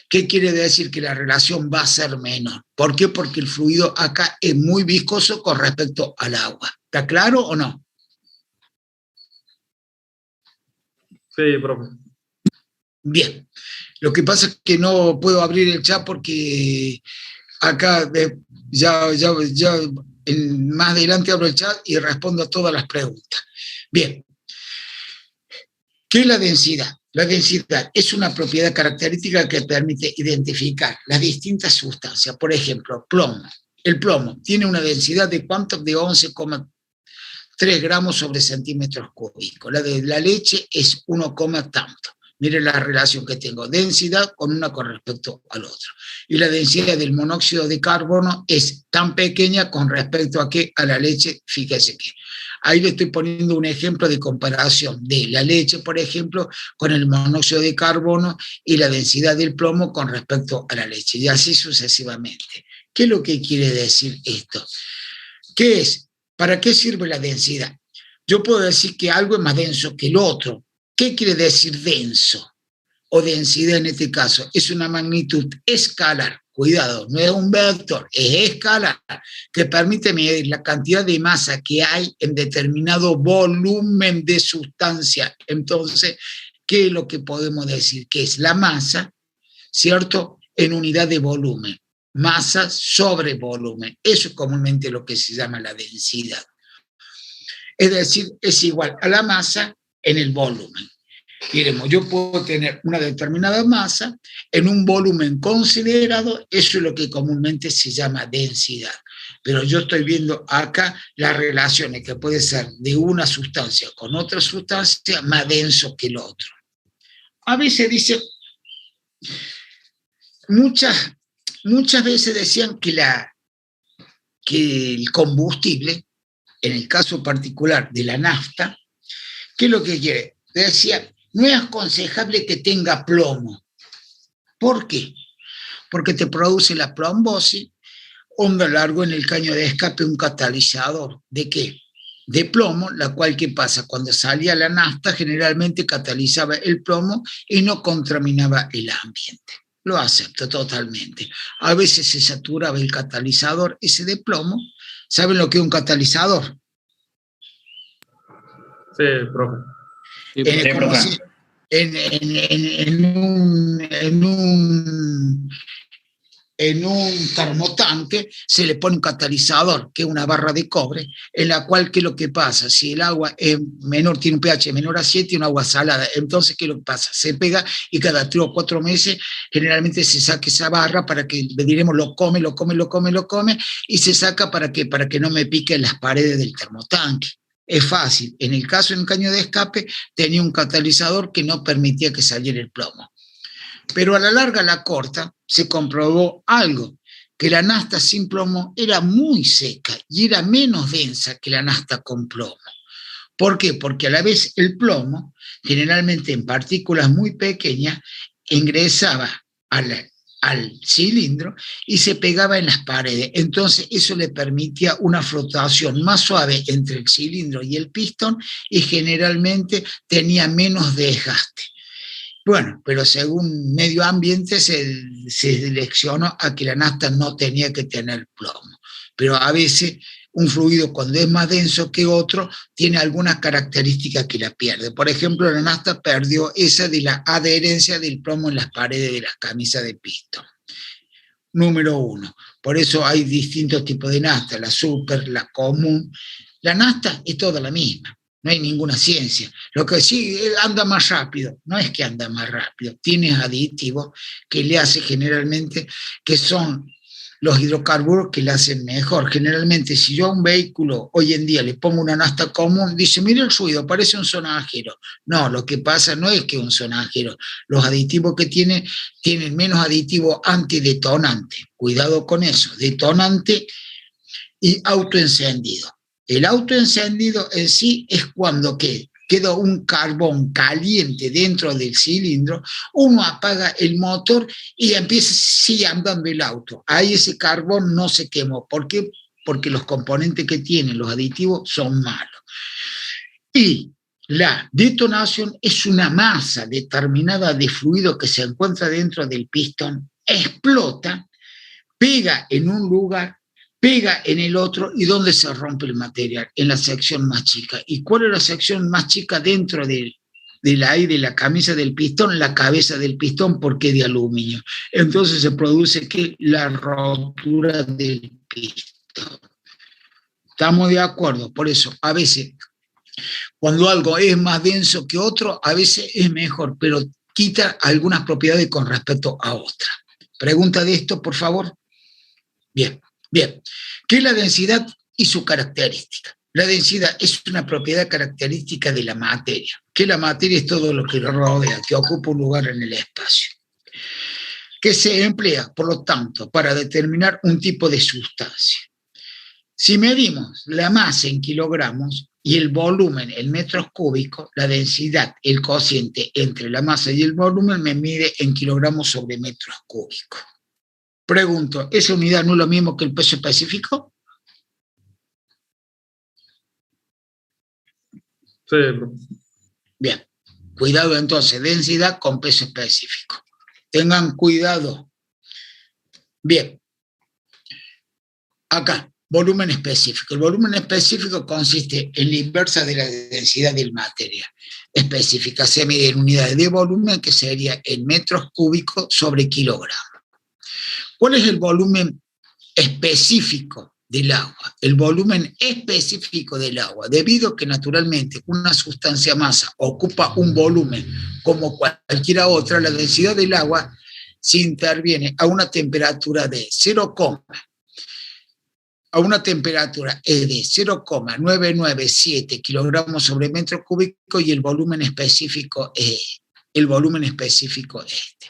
¿qué quiere decir? Que la relación va a ser menor. ¿Por qué? Porque el fluido acá es muy viscoso con respecto al agua. ¿Está claro o no? Sí, profe. Bien, lo que pasa es que no puedo abrir el chat porque acá más adelante abro el chat y respondo a todas las preguntas. Bien, ¿qué es la densidad? La densidad es una propiedad característica que permite identificar las distintas sustancias. Por ejemplo, plomo. El plomo tiene una densidad de ¿cuánto? De 11,3 gramos sobre centímetros cúbicos. La de la leche es 1, tanto. Miren la relación que tengo, densidad con respecto al otro. Y la densidad del monóxido de carbono es tan pequeña con respecto a ¿qué? A la leche. Fíjese que ahí le estoy poniendo un ejemplo de comparación de la leche, por ejemplo, con el monóxido de carbono y la densidad del plomo con respecto a la leche, y así sucesivamente. ¿Qué es lo que quiere decir esto? ¿Qué es? ¿Para qué sirve la densidad? Yo puedo decir que algo es más denso que el otro. ¿Qué quiere decir denso? O densidad en este caso. Es una magnitud escalar. Cuidado, no es un vector, es escalar, que permite medir la cantidad de masa que hay en determinado volumen de sustancia. Entonces, ¿qué es lo que podemos decir? Que es la masa, ¿cierto? En unidad de volumen. Masa sobre volumen. Eso es comúnmente lo que se llama la densidad. Es decir, es igual a la masa en el volumen. Diremos, yo puedo tener una determinada masa en un volumen considerado, eso es lo que comúnmente se llama densidad. Pero yo estoy viendo acá las relaciones que puede ser de una sustancia con otra sustancia más denso que el otro. A veces dicen, muchas veces decían que el combustible, en el caso particular de la nafta, ¿qué es lo que quiere? Decía, no es aconsejable que tenga plomo. ¿Por qué? Porque te produce la plombosis, onda largo en el caño de escape, un catalizador. ¿De qué? De plomo, la cual, ¿qué pasa? Cuando salía la nafta, generalmente catalizaba el plomo y no contaminaba el ambiente. Lo acepto totalmente. A veces se saturaba el catalizador ese de plomo. ¿Saben lo que es un catalizador? Sí, profe. En un termotanque se le pone un catalizador, que es una barra de cobre, en la cual, ¿qué es lo que pasa? Si el agua es menor, tiene un pH menor a 7 y un agua salada, entonces, ¿qué es lo que pasa? Se pega y cada 3 o 4 meses generalmente se saca esa barra para que, le diremos, lo come, y se saca para que no me piquen las paredes del termotanque. Es fácil. En el caso del caño de escape, tenía un catalizador que no permitía que saliera el plomo. Pero a la larga, a la corta, se comprobó algo, que la nafta sin plomo era muy seca y era menos densa que la nafta con plomo. ¿Por qué? Porque a la vez el plomo, generalmente en partículas muy pequeñas, ingresaba al cilindro y se pegaba en las paredes. Entonces eso le permitía una flotación más suave entre el cilindro y el pistón y generalmente tenía menos desgaste. Bueno, pero según medio ambiente se seleccionó a que la nafta no tenía que tener plomo. Pero a veces un fluido cuando es más denso que otro tiene algunas características que la pierde. Por ejemplo, la nafta perdió esa de la adherencia del plomo en las paredes de las camisas de pistón. Número 1. Por eso hay distintos tipos de nafta, la super, la común. La nafta es toda la misma. No hay ninguna ciencia. Lo que sí anda más rápido, no es que anda más rápido, tiene aditivos que le hace generalmente, que son los hidrocarburos que le hacen mejor. Generalmente, si yo a un vehículo hoy en día le pongo una nafta común, dice, mire el ruido, parece un sonajero. No, lo que pasa no es que un sonajero. Los aditivos que tienen menos aditivos antidetonante. Cuidado con eso, detonante y autoencendido. El autoencendido en sí es cuando queda un carbón caliente dentro del cilindro, uno apaga el motor y sigue andando el auto. Ahí ese carbón no se quemó. ¿Por qué? Porque los componentes que tienen los aditivos son malos. Y la detonación es una masa determinada de fluido que se encuentra dentro del pistón, explota, pega en un lugar, pega en el otro, y ¿dónde se rompe el material? En la sección más chica. ¿Y cuál es la sección más chica dentro del aire, la camisa del pistón? La cabeza del pistón, porque es de aluminio. Entonces se produce la rotura del pistón. ¿Estamos de acuerdo? Por eso, a veces, cuando algo es más denso que otro, a veces es mejor, pero quita algunas propiedades con respecto a otras. Pregunta de esto, por favor. Bien. ¿Qué es la densidad y su característica? La densidad es una propiedad característica de la materia, que la materia es todo lo que lo rodea, que ocupa un lugar en el espacio, que se emplea, por lo tanto, para determinar un tipo de sustancia. Si medimos la masa en kilogramos y el volumen en metros cúbicos, la densidad, el cociente entre la masa y el volumen, me mide en kilogramos sobre metros cúbicos. Pregunto, ¿esa unidad no es lo mismo que el peso específico? Sí. Bien, cuidado entonces, densidad con peso específico. Tengan cuidado. Bien, acá, volumen específico. El volumen específico consiste en la inversa de la densidad del material. Específica se mide en unidades de volumen, que sería en metros cúbicos sobre kilogramos. ¿Cuál es el volumen específico del agua? El volumen específico del agua, debido a que naturalmente una sustancia masa ocupa un volumen como cualquiera otra, la densidad del agua se interviene a una temperatura de 0,997 kilogramos sobre metro cúbico, y el volumen específico es este.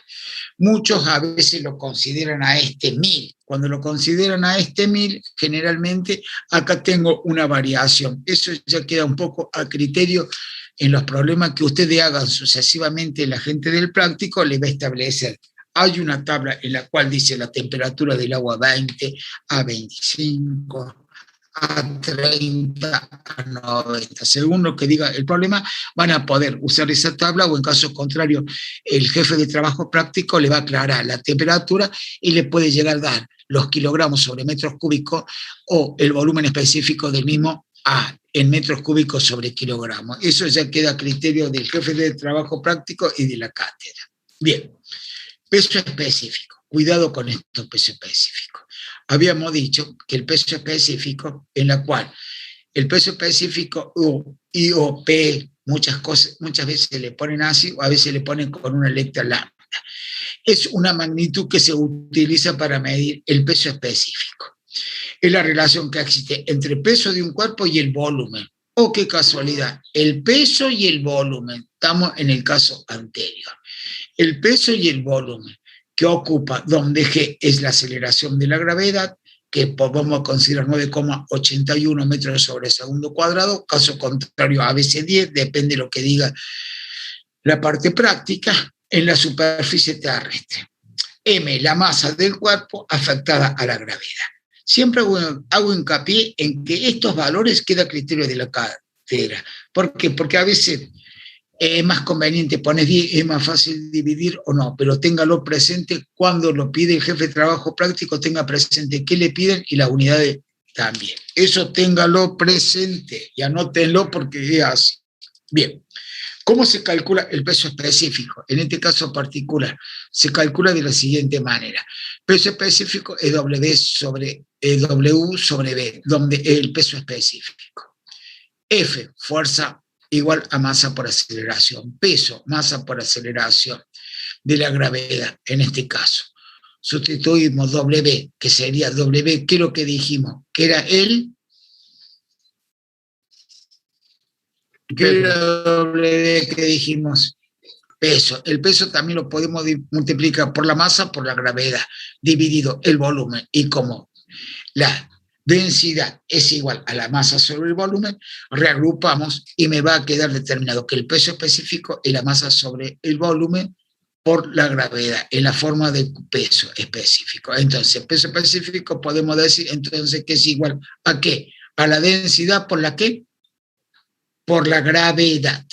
Muchos a veces lo consideran a 1000. Cuando lo consideran a 1000, generalmente acá tengo una variación. Eso ya queda un poco a criterio en los problemas que ustedes hagan sucesivamente. La gente del práctico le va a establecer. Hay una tabla en la cual dice la temperatura del agua 20, a 25, a 30, a 90. Según lo que diga el problema, van a poder usar esa tabla, o en caso contrario, el jefe de trabajo práctico le va a aclarar la temperatura y le puede llegar a dar los kilogramos sobre metros cúbicos o el volumen específico del mismo en metros cúbicos sobre kilogramos. Eso ya queda a criterio del jefe de trabajo práctico y de la cátedra. Bien, peso específico. Cuidado con esto, peso específico. Habíamos dicho que el peso específico, en la cual el peso específico U, I o P, muchas veces le ponen así, o a veces le ponen con una letra lambda. Es una magnitud que se utiliza para medir el peso específico. Es la relación que existe entre el peso de un cuerpo y el volumen. ¡Oh, qué casualidad! El peso y el volumen. Estamos en el caso anterior. El peso y el volumen, que ocupa, donde G es la aceleración de la gravedad, que podemos considerar 9,81 metros sobre segundo cuadrado, caso contrario a veces 10, depende de lo que diga la parte práctica, en la superficie terrestre. M, la masa del cuerpo afectada a la gravedad. Siempre hago hincapié en que estos valores quedan a criterio de la cátedra. ¿Por qué? Porque a veces es más conveniente poner 10, es más fácil dividir o no, pero téngalo presente cuando lo pide el jefe de trabajo práctico, tenga presente qué le piden y las unidades también. Eso téngalo presente y anótenlo porque es así. Bien, ¿cómo se calcula el peso específico? En este caso particular, se calcula de la siguiente manera. Peso específico es W sobre B, donde es el peso específico. F, fuerza igual a masa por aceleración. Peso, masa por aceleración de la gravedad, en este caso. Sustituimos W, que sería W, ¿qué es lo que dijimos? Que era el... ¿Qué era W que dijimos? Peso. El peso también lo podemos multiplicar por la masa, por la gravedad, dividido el volumen. Y como la densidad es igual a la masa sobre el volumen, reagrupamos y me va a quedar determinado que el peso específico es la masa sobre el volumen por la gravedad, en la forma de peso específico. Entonces, peso específico podemos decir entonces que es igual a ¿qué? A la densidad por la ¿qué? Por la gravedad.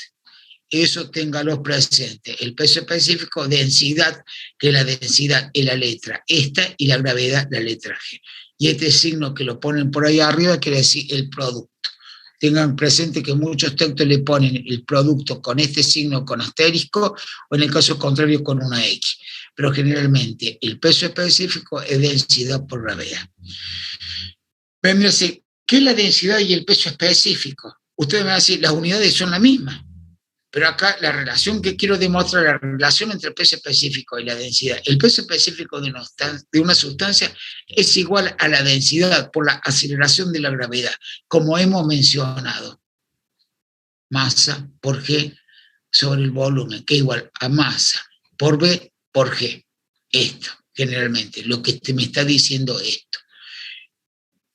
Eso téngalo presente. El peso específico, densidad, que la densidad es la letra esta y la gravedad la letra G. Y este signo que lo ponen por ahí arriba quiere decir el producto. Tengan presente que muchos textos le ponen el producto con este signo con asterisco o en el caso contrario con una X. Pero generalmente el peso específico es densidad por gravedad. Vendría a ser, ¿qué es la densidad y el peso específico? Ustedes me van a decir, las unidades son las mismas. Pero acá la relación que quiero demostrar, la relación entre el peso específico y la densidad. El peso específico de una sustancia es igual a la densidad por la aceleración de la gravedad, como hemos mencionado. Masa por G sobre el volumen, que es igual a masa por B por G. Esto, generalmente, lo que me está diciendo esto.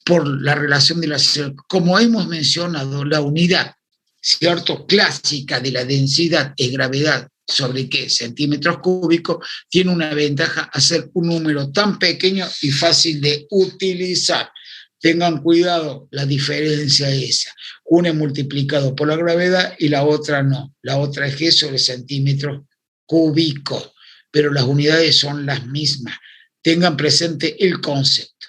Por la relación de la aceleración, como hemos mencionado, la unidad, ¿cierto?, clásica de la densidad es gravedad sobre ¿qué? Centímetros cúbicos, tiene una ventaja hacer un número tan pequeño y fácil de utilizar. Tengan cuidado, la diferencia es esa. Una es multiplicado por la gravedad y la otra no. La otra es G sobre centímetros cúbicos, pero las unidades son las mismas. Tengan presente el concepto.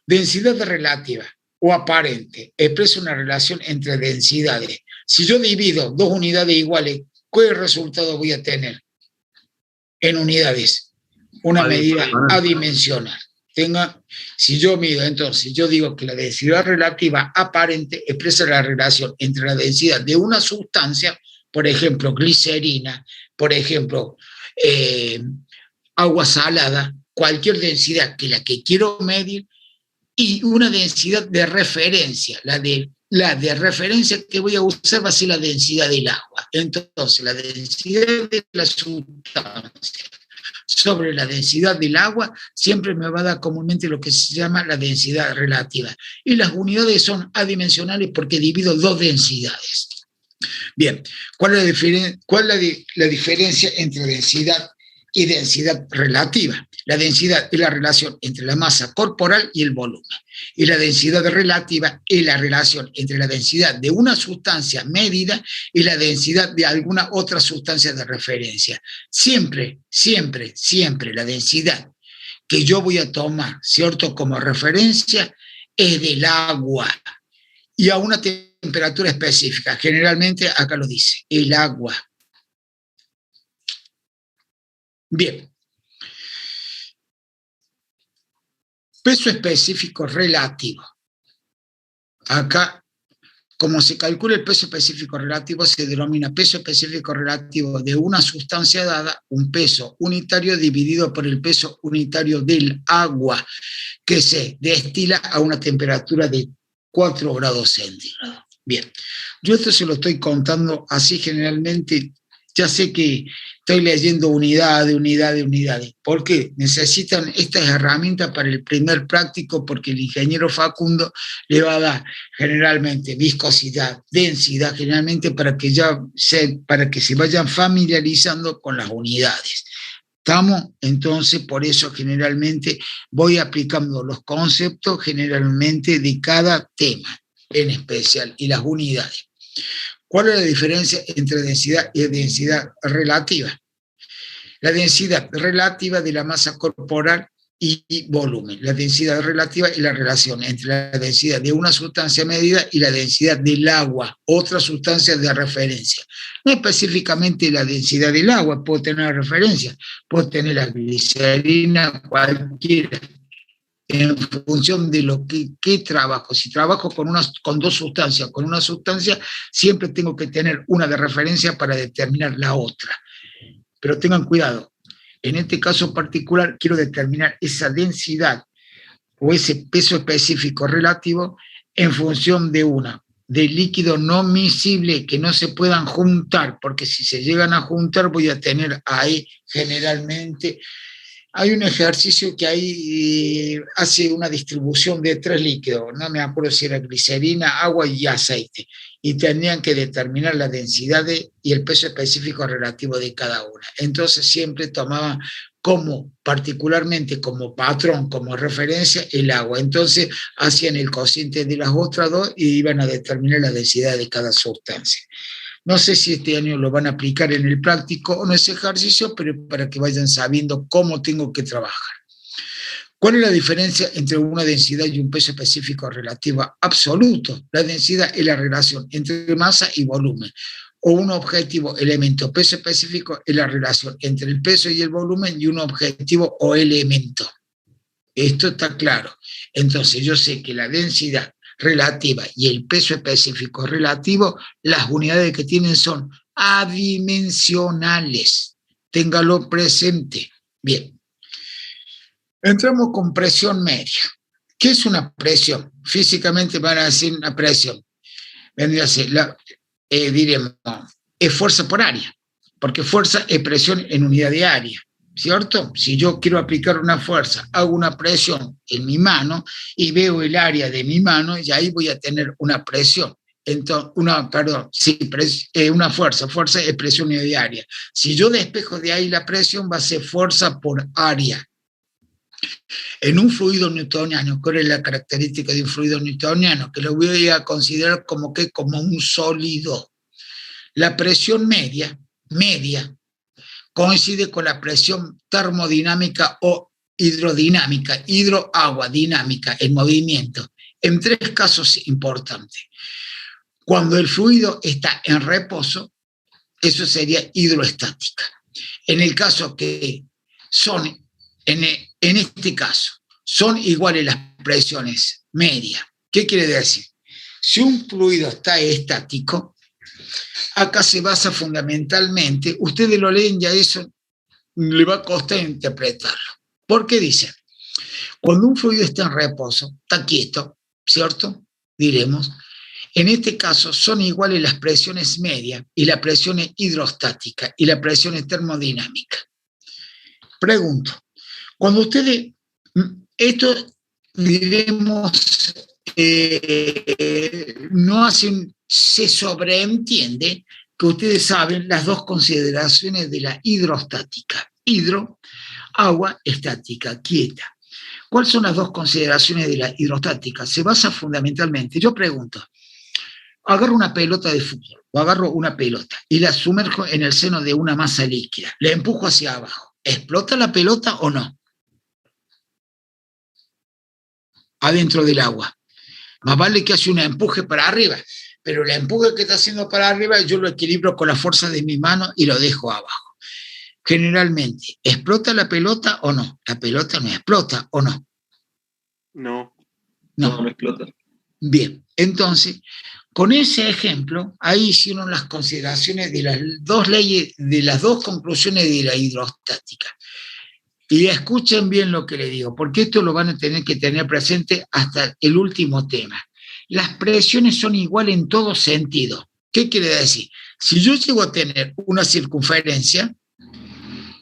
Densidad relativa o aparente expresa una relación entre densidades. Si yo divido dos unidades iguales, ¿qué resultado voy a tener? En unidades, una medida adimensional. Si yo mido, entonces yo digo que la densidad relativa aparente expresa la relación entre la densidad de una sustancia, por ejemplo, glicerina, por ejemplo, agua salada, cualquier densidad que la que quiero medir, y una densidad de referencia. La de referencia que voy a usar va a ser la densidad del agua. Entonces, la densidad de la sustancia sobre la densidad del agua siempre me va a dar comúnmente lo que se llama la densidad relativa. Y las unidades son adimensionales porque divido dos densidades. Bien, ¿cuál es la diferencia entre densidad y densidad relativa? La densidad es la relación entre la masa corporal y el volumen. Y la densidad relativa es la relación entre la densidad de una sustancia medida y la densidad de alguna otra sustancia de referencia. Siempre, siempre, siempre la densidad que yo voy a tomar, ¿cierto?, como referencia es del agua y a una temperatura específica. Generalmente acá lo dice, el agua. Bien. Peso específico relativo. Acá, como se calcula el peso específico relativo, se denomina peso específico relativo de una sustancia dada, un peso unitario dividido por el peso unitario del agua, que se destila a una temperatura de 4 grados centígrados. Bien, yo esto se lo estoy contando así generalmente ya sé que estoy leyendo unidades. ¿Por qué? Necesitan estas herramientas para el primer práctico, porque el ingeniero Facundo le va a dar generalmente viscosidad, densidad, generalmente para que se vayan familiarizando con las unidades. ¿Estamos? Entonces, por eso generalmente voy aplicando los conceptos generalmente de cada tema en especial y las unidades. ¿Cuál es la diferencia entre densidad y densidad relativa? La densidad relativa de la masa corporal y volumen. La densidad relativa es la relación entre la densidad de una sustancia medida y la densidad del agua, otra sustancia de referencia. No específicamente la densidad del agua, puedo tener referencia, puedo tener la glicerina, cualquiera, en función de lo que trabajo. Si trabajo con dos sustancias, con una sustancia, siempre tengo que tener una de referencia para determinar la otra. Pero tengan cuidado, en este caso particular quiero determinar esa densidad o ese peso específico relativo en función de líquido no miscible que no se puedan juntar, porque si se llegan a juntar voy a tener ahí generalmente. Hay un ejercicio que ahí hace una distribución de 3 líquidos, no me acuerdo si era glicerina, agua y aceite, y tenían que determinar la densidad y el peso específico relativo de cada una. Entonces siempre tomaban particularmente como patrón, como referencia, el agua. Entonces hacían el cociente de las otras dos y iban a determinar la densidad de cada sustancia. No sé si este año lo van a aplicar en el práctico o no ese ejercicio, pero para que vayan sabiendo cómo tengo que trabajar. ¿Cuál es la diferencia entre una densidad y un peso específico relativo absoluto? La densidad es la relación entre masa y volumen. O un objetivo elemento peso específico es la relación entre el peso y el volumen y un objetivo o elemento. Esto está claro. Entonces yo sé que la densidad relativa y el peso específico relativo, las unidades que tienen son adimensionales. Téngalo presente. Bien. Entramos con presión media. ¿Qué es una presión? Físicamente van a decir una presión. Vendría a ser, diremos, es fuerza por área, porque fuerza es presión en unidad de área. ¿Cierto? Si yo quiero aplicar una fuerza, hago una presión en mi mano y veo el área de mi mano y ahí voy a tener una presión. Entonces, una fuerza es presión de área. Si yo despejo de ahí la presión, va a ser fuerza por área. En un fluido newtoniano, ¿cuál es la característica de un fluido newtoniano? Que lo voy a considerar como un sólido. La presión media, coincide con la presión termodinámica o hidrodinámica, hidro-agua, dinámica, en movimiento, en 3 casos importantes. Cuando el fluido está en reposo, eso sería hidroestática. En el caso que en este caso, son iguales las presiones medias. ¿Qué quiere decir? Si un fluido está estático, acá se basa fundamentalmente, ustedes lo leen ya eso le va a costar interpretarlo. ¿Por qué dice? Cuando un fluido está en reposo, está quieto, ¿cierto? Diremos, en este caso son iguales las presiones medias y la presión hidrostática y la presión termodinámica. Pregunto, cuando ustedes, esto diremos, no hacen, se sobreentiende que ustedes saben las 2 consideraciones de la hidrostática. Hidro, agua, estática, quieta. ¿Cuáles son las 2 consideraciones de la hidrostática? Se basa fundamentalmente, yo pregunto, agarro una pelota de fútbol, o agarro una pelota y la sumerjo en el seno de una masa líquida, la empujo hacia abajo, ¿explota la pelota o no? Adentro del agua. Más vale que hace un empuje para arriba, pero el empuje que está haciendo para arriba yo lo equilibro con la fuerza de mi mano y lo dejo abajo. Generalmente, ¿explota la pelota o no? La pelota no explota, ¿o no? No explota. Bien, entonces, con ese ejemplo, ahí hicieron las consideraciones de las 2 leyes, de las 2 conclusiones de la hidrostática. Y escuchen bien lo que les digo, porque esto lo van a tener que tener presente hasta el último tema. Las presiones son iguales en todo sentido. ¿Qué quiere decir? Si yo llego a tener una circunferencia,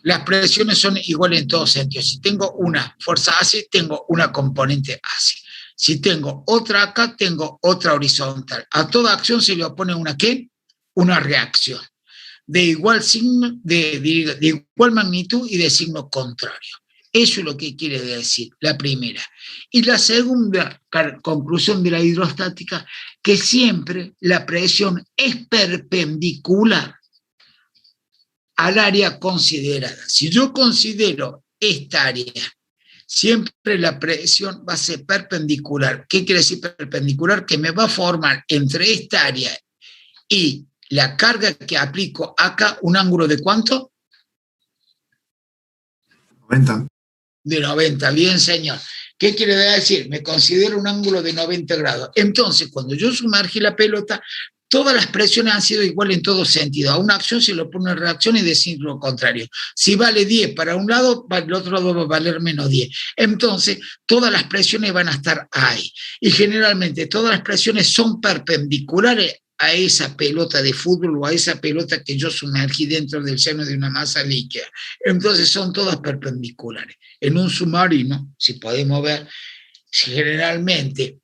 las presiones son iguales en todos sentidos. Si tengo una fuerza AC, tengo una componente AC. Si tengo otra acá, tengo otra horizontal. A toda acción se le opone una ¿qué? Una reacción. De igual signo, de igual magnitud y de signo contrario. Eso es lo que quiere decir la primera. Y la segunda conclusión de la hidrostática, que siempre la presión es perpendicular al área considerada. Si yo considero esta área, siempre la presión va a ser perpendicular. ¿Qué quiere decir perpendicular? Que me va a formar entre esta área y la carga que aplico acá un ángulo ¿de cuánto? 90. De 90, bien señor. ¿Qué quiere decir? Me considero un ángulo de 90 grados. Entonces, cuando yo sumergí la pelota, todas las presiones han sido iguales en todo sentido. A una acción se le pone una reacción y decir lo contrario. Si vale 10 para un lado, para el otro lado va a valer menos 10. Entonces, todas las presiones van a estar ahí. Y generalmente todas las presiones son perpendiculares a esa pelota de fútbol o a esa pelota que yo sumergí dentro del seno de una masa líquida. Entonces son todas perpendiculares. En un submarino, si podemos ver, generalmente,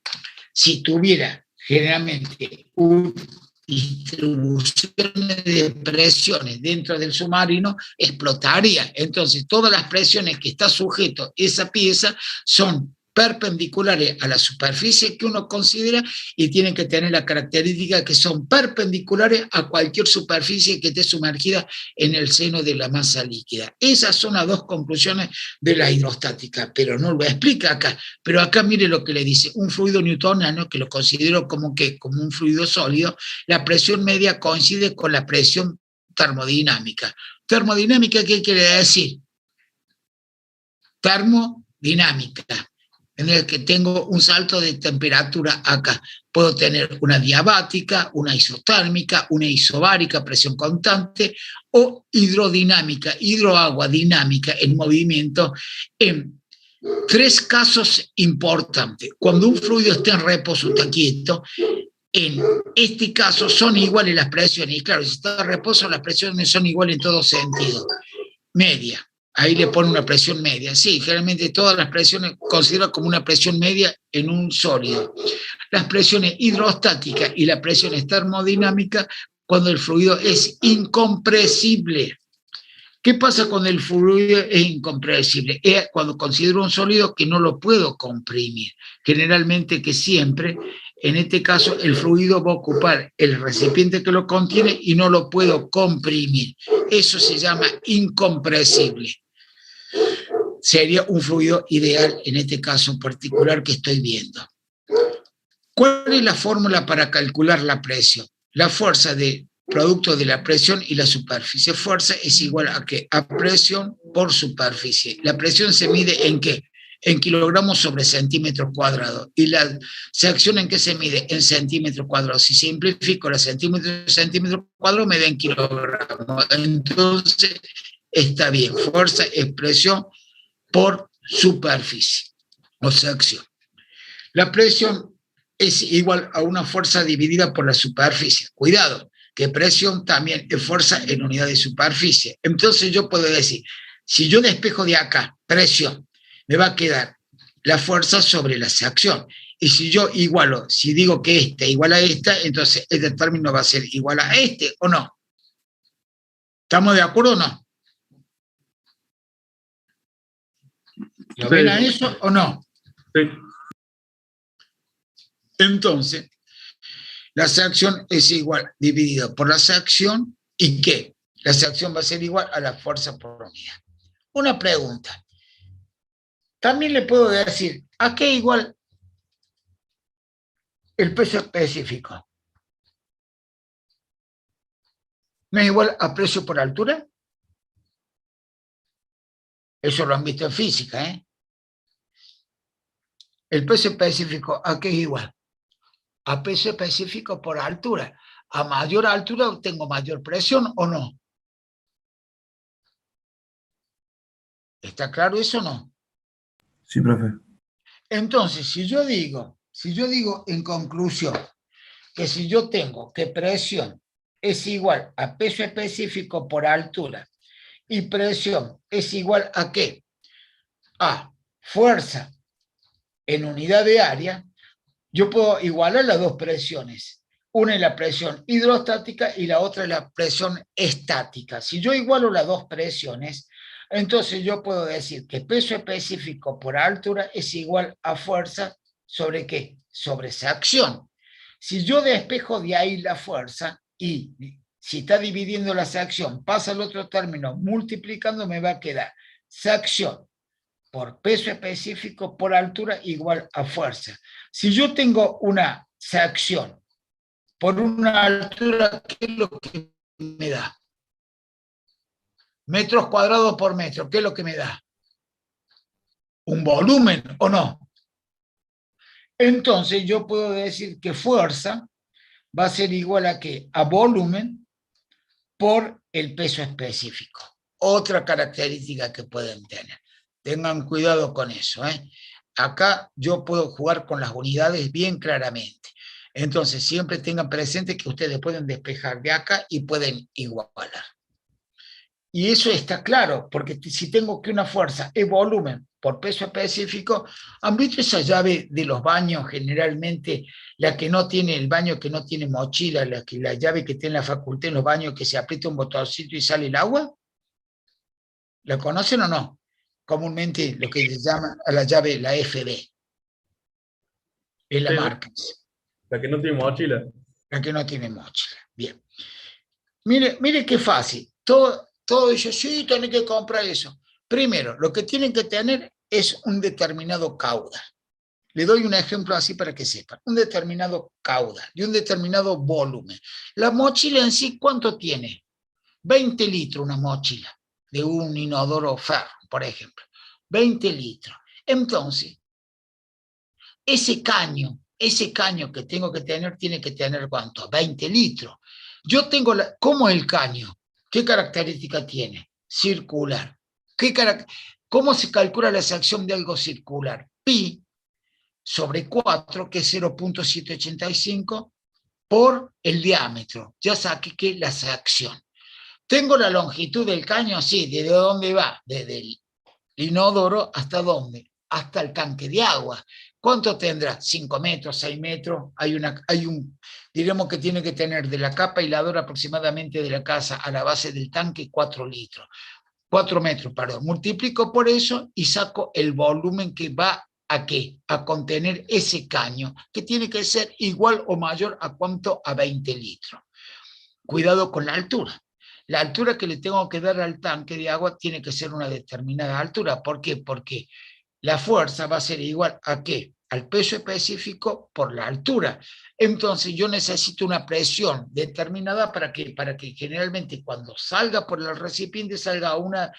si tuviera generalmente una distribución de presiones dentro del submarino, explotaría. Entonces todas las presiones que está sujeto esa pieza son perpendiculares a la superficie que uno considera y tienen que tener la característica que son perpendiculares a cualquier superficie que esté sumergida en el seno de la masa líquida. Esas son las dos conclusiones de la hidrostática, pero no lo explica acá. Pero acá mire lo que le dice, un fluido newtoniano, que lo considero como un fluido sólido, la presión media coincide con la presión termodinámica. ¿Termodinámica qué quiere decir? Termodinámica, en el que tengo un salto de temperatura acá. Puedo tener una diabática, una isotérmica, una isobárica, presión constante, o hidrodinámica, hidroagua dinámica en movimiento, en tres casos importantes. Cuando un fluido está en reposo, está quieto, en este caso son iguales las presiones. Y claro, si está en reposo, las presiones son iguales en todo sentido. Media. Ahí le pone una presión media. Sí, generalmente todas las presiones consideran como una presión media en un sólido. Las presiones hidrostáticas y las presiones termodinámicas cuando el fluido es incompresible. ¿Qué pasa cuando el fluido es incompresible? Es cuando considero un sólido que no lo puedo comprimir. Generalmente que siempre, en este caso, el fluido va a ocupar el recipiente que lo contiene y no lo puedo comprimir. Eso se llama incompresible. Sería un fluido ideal en este caso particular que estoy viendo. ¿Cuál es la fórmula para calcular la presión? La fuerza de producto de la presión y la superficie. Fuerza es igual a ¿qué? A presión por superficie. La presión se mide ¿en qué? En kilogramos sobre centímetros cuadrados. ¿Y la sección en qué se mide? En centímetros cuadrados. Si simplifico la centímetros cuadrados, me den kilogramos. Entonces, está bien. Fuerza es presión por superficie o sección. La presión es igual a una fuerza dividida por la superficie. Cuidado, que presión también es fuerza en unidad de superficie. Entonces yo puedo decir, si yo despejo de acá presión, me va a quedar la fuerza sobre la sección. Y si yo igualo, si digo que esta igual a esta, entonces este término va a ser igual a este, ¿o no? ¿Estamos de acuerdo o no? ¿Lo ven a eso o no? Sí. Entonces, la sección es igual dividida por la sección, ¿y qué? La sección va a ser igual a la fuerza por unidad. Una pregunta. También le puedo decir, ¿a qué igual el peso específico? ¿No es igual a precio por altura? Eso lo han visto en física, ¿eh? El peso específico, ¿a qué es igual? A peso específico por altura. A mayor altura tengo mayor presión o no. ¿Está claro eso o no? Sí, profe. Entonces, si yo digo en conclusión, que si yo tengo que presión es igual a peso específico por altura y presión es igual a ¿qué? A fuerza en unidad de área, yo puedo igualar las dos presiones. Una es la presión hidrostática y la otra es la presión estática. Si yo igualo las dos presiones, entonces yo puedo decir que peso específico por altura es igual a fuerza ¿sobre qué? Sobre esa acción. Si yo despejo de ahí la fuerza y si está dividiendo la sección, pasa al otro término, multiplicando, me va a quedar sección por peso específico por altura igual a fuerza. Si yo tengo una sección por una altura, ¿qué es lo que me da? Metros cuadrados por metro, ¿qué es lo que me da? ¿Un volumen o no? Entonces yo puedo decir que fuerza va a ser igual a ¿qué? A volumen por el peso específico. Otra característica que pueden tener. Tengan cuidado con eso, ¿eh? Acá yo puedo jugar con las unidades bien claramente. Entonces siempre tengan presente que ustedes pueden despejar de acá y pueden igualar. Y eso está claro, porque si tengo que una fuerza es volumen por peso específico, ¿han visto esa llave de los baños generalmente? La que no tiene, el baño que no tiene mochila, la llave que tiene la facultad en los baños que se aprieta un botoncito y sale el agua. ¿La conocen o no? Comúnmente lo que se llama a la llave la FB. Es la marca. La que no tiene mochila. La que no tiene mochila. Bien. Mire qué fácil. Todo eso, sí, tienen que comprar eso. Primero, lo que tienen que tener es un determinado caudal. Le doy un ejemplo así para que sepan. Un determinado caudal y un determinado volumen. La mochila en sí, ¿cuánto tiene? 20 litros una mochila de un inodoro ferro, por ejemplo. 20 litros. Entonces, ese caño que tengo que tener, tiene que tener ¿cuánto? 20 litros. Yo tengo, ¿cómo es el caño? ¿Qué característica tiene? Circular. ¿Cómo se calcula la sección de algo circular? Pi sobre 4, que es 0.785, por el diámetro. Ya saqué que la sección. ¿Tengo la longitud del caño? Sí. ¿Desde dónde va? Desde el inodoro hasta dónde? Hasta el tanque de agua. ¿Cuánto tendrá? 5 metros, 6 metros. Diremos que tiene que tener de la capa hiladora aproximadamente de la casa a la base del tanque 4 litros. 4 metros, perdón. Multiplico por eso y saco el volumen que va a ¿qué? A contener ese caño, que tiene que ser igual o mayor a ¿cuánto? A 20 litros. Cuidado con la altura. La altura que le tengo que dar al tanque de agua tiene que ser una determinada altura. ¿Por qué? Porque la fuerza va a ser igual a ¿qué? Al peso específico por la altura. Entonces yo necesito una presión determinada para que generalmente cuando salga por el recipiente salga a una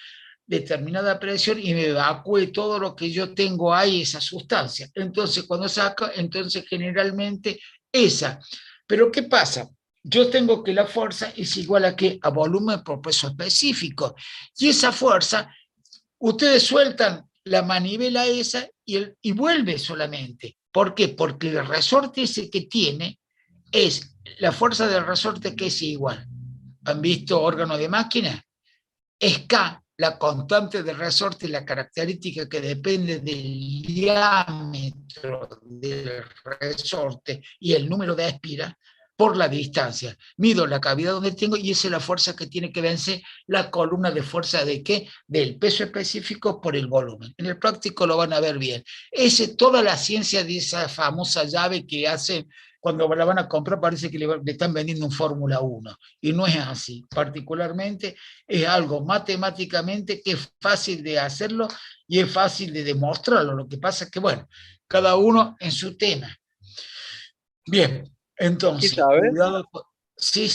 determinada presión y me evacúe todo lo que yo tengo ahí, esa sustancia. Entonces cuando saca, entonces generalmente esa. Pero ¿qué pasa? Yo tengo que la fuerza es igual a ¿qué? A volumen por peso específico. Y esa fuerza, ustedes sueltan la manivela esa y vuelve solamente. ¿Por qué? Porque el resorte ese que tiene es la fuerza del resorte que es igual. ¿Han visto órgano de máquina? Es K, la constante del resorte, la característica que depende del diámetro del resorte y el número de espiras por la distancia. Mido la cavidad donde tengo y esa es la fuerza que tiene que vencer la columna de fuerza de ¿qué? Del peso específico por el volumen. En el práctico lo van a ver bien. Esa es toda la ciencia de esa famosa llave que hacen cuando la van a comprar, parece que le están vendiendo un Fórmula 1. Y no es así. Particularmente es algo matemáticamente que es fácil de hacerlo y es fácil de demostrarlo. Lo que pasa es que, bueno, cada uno en su tema. Bien. Entonces, cuidado. Sí.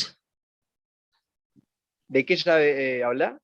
¿De qué llave habla?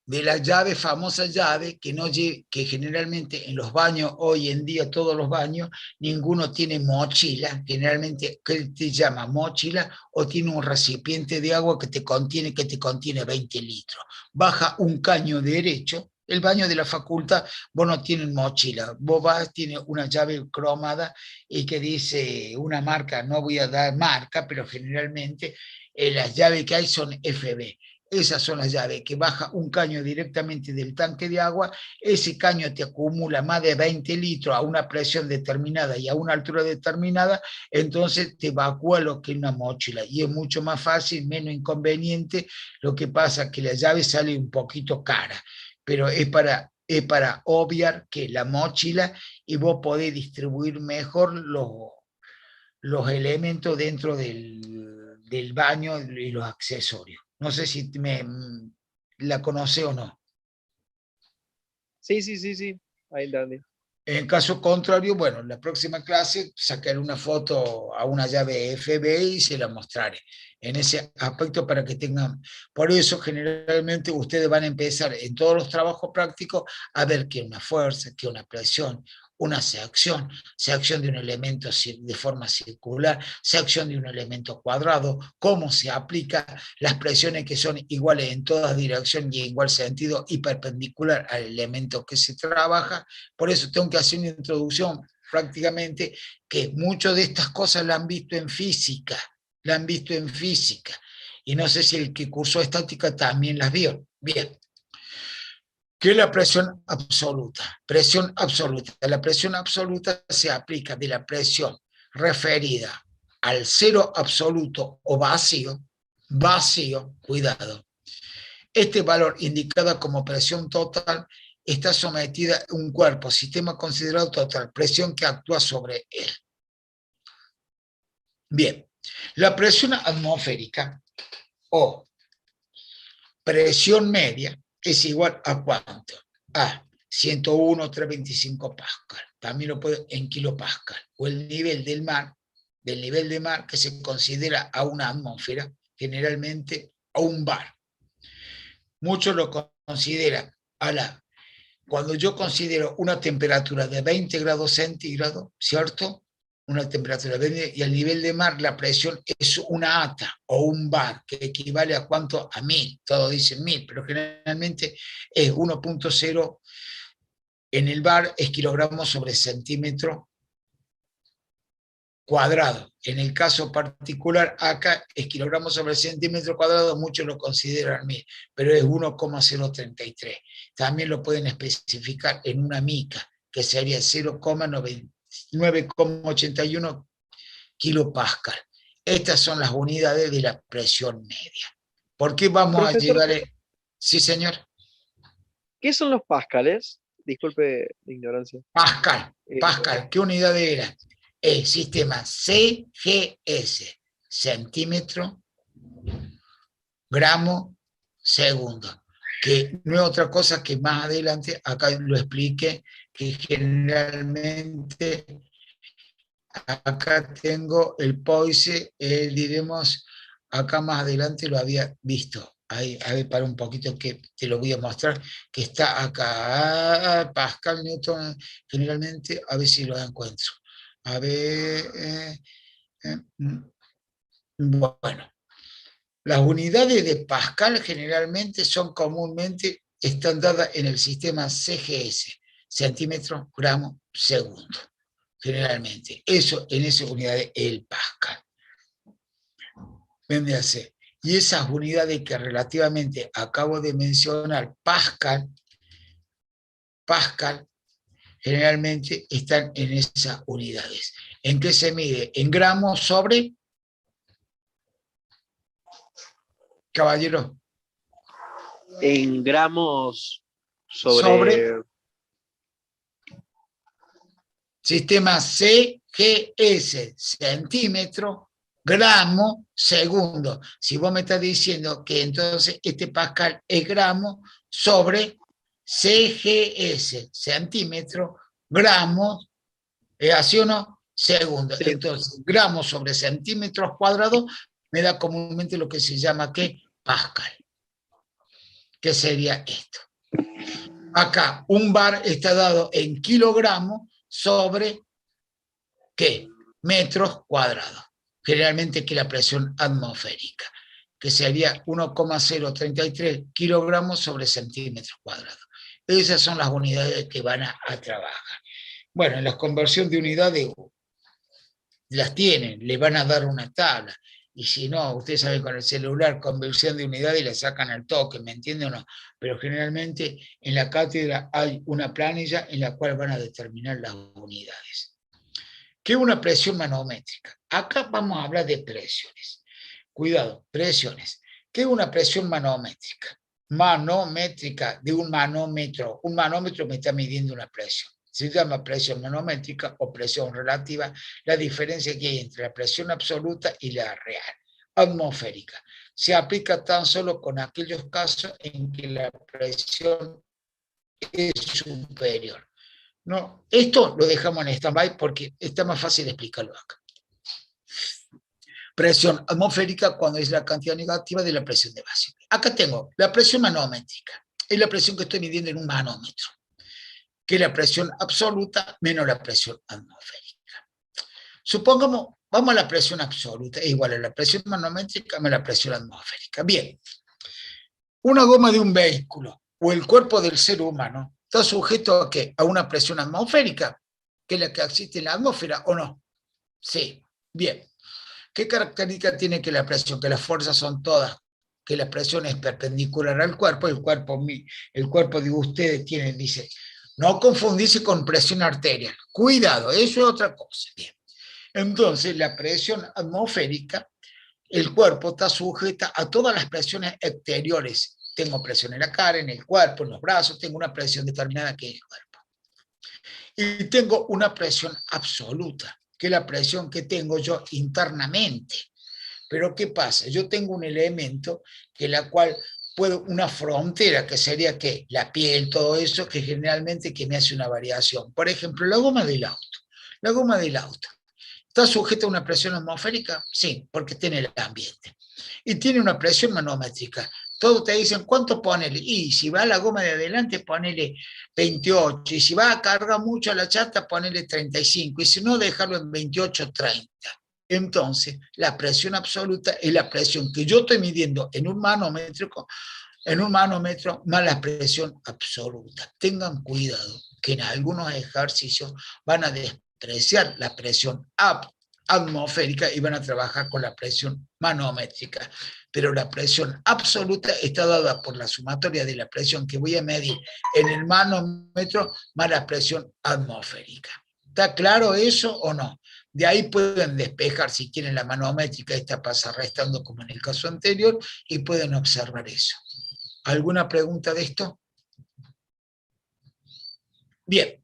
De la llave, famosa llave, que generalmente en los baños, hoy en día todos los baños, ninguno tiene mochila, generalmente, ¿qué te llama? Mochila, o tiene un recipiente de agua que te contiene 20 litros. Baja un caño derecho, El baño de la facultad, vos no tienes mochila, vos vas, tiene una llave cromada y que dice una marca, no voy a dar marca, pero generalmente las llaves que hay son FB. Esas son las llaves que baja un caño directamente del tanque de agua, ese caño te acumula más de 20 litros a una presión determinada y a una altura determinada, entonces te evacúa lo que es una mochila y es mucho más fácil, menos inconveniente. Lo que pasa es que la llave sale un poquito cara, pero es para obviar que la mochila y vos podés distribuir mejor los elementos dentro del baño y los accesorios. No sé si la conoce o no. Sí. Ahí entendí. En caso contrario, bueno, en la próxima clase sacaré una foto a una llave FBI y se la mostraré en ese aspecto para que tengan. Por eso generalmente ustedes van a empezar en todos los trabajos prácticos a ver qué es una fuerza, qué es una presión, una sección de un elemento de forma circular, sección de un elemento cuadrado, cómo se aplica las presiones que son iguales en todas direcciones y en igual sentido y perpendicular al elemento que se trabaja. Por eso tengo que hacer una introducción prácticamente que muchas de estas cosas la han visto en física, y no sé si el que cursó estática también las vio. Bien. ¿Qué es la presión absoluta? Presión absoluta. La presión absoluta se aplica de la presión referida al cero absoluto o vacío, cuidado. Este valor indicado como presión total está sometida a un cuerpo, sistema considerado total, presión que actúa sobre él. Bien, la presión atmosférica o presión media es igual a ¿cuánto? A 101,325 pascal. También lo puedo en kilopascal. O el nivel del mar que se considera a una atmósfera, generalmente a un bar. Muchos lo consideran cuando yo considero una temperatura de 20 grados centígrados, ¿cierto? Una temperatura de 20, y el nivel de mar, la presión es una ata o un bar, que equivale a ¿cuánto? A 1000, todos dicen 1000, pero generalmente es 1.0 en el bar, es kilogramos sobre centímetro cuadrado. En el caso particular, acá es kilogramos sobre centímetro cuadrado, muchos lo consideran 1000, pero es 1,033. También lo pueden especificar en una mica, que sería 9,81 kilopascal. Estas son las unidades de la presión media. ¿Por qué vamos Profesor, a llegar? Sí, señor. ¿Qué son los pascales? Disculpe la ignorancia. Pascal. ¿Qué unidad era? El sistema CGS, centímetro, gramo, segundo. Que no es otra cosa que más adelante, acá lo expliqué, que generalmente acá tengo el POISE, diremos, acá más adelante lo había visto. Ahí, a ver, para un poquito que te lo voy a mostrar, que está acá, Pascal, Newton, generalmente, a ver si lo encuentro. A ver, bueno, las unidades de Pascal generalmente están dadas en el sistema CGS, centímetro, gramo, segundo. Generalmente, eso en esas unidades el Pascal. Vende a ser. Y esas unidades que relativamente acabo de mencionar, Pascal, generalmente están en esas unidades. ¿En qué se mide? En gramos sobre, caballero. En gramos sobre Sistema CGS, centímetro, gramo, segundo. Si vos me estás diciendo que entonces este Pascal es gramo sobre CGS, centímetro, gramos, ¿así o no? Segundo. Sí. Entonces, gramos sobre centímetros cuadrados me da comúnmente lo que se llama ¿qué? Pascal. ¿Qué sería esto? Acá, un bar está dado en kilogramos sobre, ¿qué? Metros cuadrados. Generalmente que la presión atmosférica, que sería 1,033 kilogramos sobre centímetros cuadrados. Esas son las unidades que van a trabajar. Bueno, en la conversión de unidades las tienen, le van a dar una tabla. Y si no, usted sabe, con el celular, conversión de unidades y la sacan al toque, ¿me entiende o no? Pero generalmente en la cátedra hay una planilla en la cual van a determinar las unidades. ¿Qué es una presión manométrica? Acá vamos a hablar de presiones. Cuidado, presiones. ¿Qué es una presión manométrica? Manométrica de un manómetro. Un manómetro me está midiendo una presión. Se llama presión manométrica o presión relativa, la diferencia que hay entre la presión absoluta y la real, atmosférica. Se aplica tan solo con aquellos casos en que la presión es superior. No, esto lo dejamos en stand-by porque está más fácil explicarlo acá. Presión atmosférica cuando es la cantidad negativa de la presión de base. Acá tengo la presión manométrica, es la presión que estoy midiendo en un manómetro, que es la presión absoluta menos la presión atmosférica. Supongamos, vamos a la presión absoluta, es igual a la presión manométrica menos la presión atmosférica. Bien, una goma de un vehículo o el cuerpo del ser humano está sujeto a ¿qué? A una presión atmosférica, que es la que existe en la atmósfera, ¿o no? Sí, bien. ¿Qué característica tiene que la presión? Que las fuerzas son todas, que la presión es perpendicular al cuerpo, el cuerpo de ustedes tiene, dice, no confundirse con presión arterial. Cuidado, eso es otra cosa. Bien. Entonces, la presión atmosférica, el cuerpo está sujeta a todas las presiones exteriores. Tengo presión en la cara, en el cuerpo, en los brazos, tengo una presión determinada que es el cuerpo. Y tengo una presión absoluta, que es la presión que tengo yo internamente. Pero ¿qué pasa? Yo tengo un elemento que la cual puedo, una frontera que sería que la piel, todo eso, que generalmente que me hace una variación. Por ejemplo, la goma del auto. La goma del auto. ¿Está sujeta a una presión atmosférica? Sí, porque tiene el ambiente. Y tiene una presión manométrica. Todos te dicen, ¿cuánto ponele? Y si va a la goma de adelante, ponele 28. Y si va a cargar mucho a la chata, ponele 35. Y si no, déjalo en 28, 30. Entonces, la presión absoluta es la presión que yo estoy midiendo en un manómetro más la presión absoluta. Tengan cuidado que en algunos ejercicios van a despreciar la presión atmosférica y van a trabajar con la presión manométrica. Pero la presión absoluta está dada por la sumatoria de la presión que voy a medir en el manómetro más la presión atmosférica. ¿Está claro eso o no? De ahí pueden despejar, si quieren, la manométrica, esta pasa restando como en el caso anterior, y pueden observar eso. ¿Alguna pregunta de esto? Bien.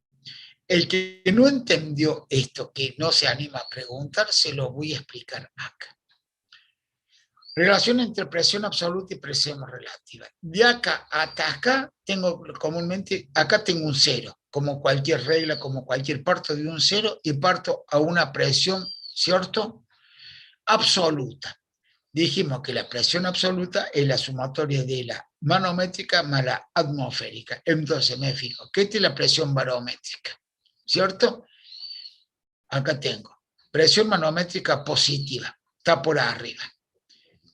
El que no entendió esto, que no se anima a preguntar, se lo voy a explicar acá. Relación entre presión absoluta y presión relativa. De acá hasta acá, tengo comúnmente, acá tengo un cero, como cualquier regla, como cualquier parto de un cero, y parto a una presión, ¿cierto? Absoluta. Dijimos que la presión absoluta es la sumatoria de la manométrica más la atmosférica. Entonces me fijo, ¿qué es la presión barométrica? ¿Cierto? Acá tengo presión manométrica positiva, está por arriba.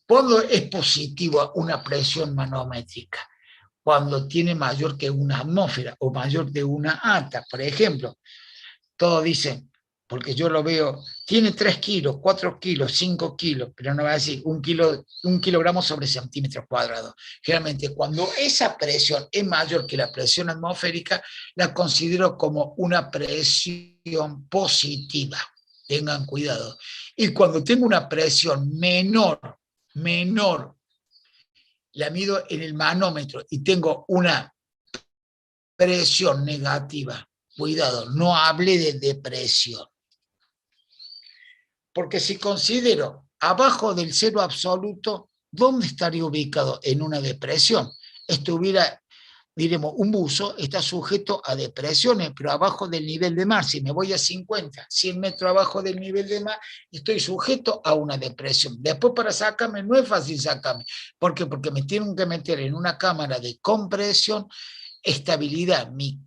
¿Cuándo es positiva una presión manométrica? Cuando tiene mayor que una atmósfera o mayor de una atmósfera. Por ejemplo, todos dicen, porque yo lo veo, tiene 3 kilos, 4 kilos, 5 kilos, pero no va a decir un kilogramo sobre centímetros cuadrados. Generalmente, cuando esa presión es mayor que la presión atmosférica, la considero como una presión positiva. Tengan cuidado. Y cuando tengo una presión menor, la mido en el manómetro y tengo una presión negativa. Cuidado, no hable de depresión. Porque si considero abajo del cero absoluto, ¿dónde estaría ubicado en una depresión? Estuviera, diremos, un buzo está sujeto a depresiones, pero abajo del nivel de mar. Si me voy a 50, 100 metros abajo del nivel de mar, estoy sujeto a una depresión. Después para sacarme no es fácil sacarme. ¿Por qué? Porque me tienen que meter en una cámara de compresión, estabilizar mi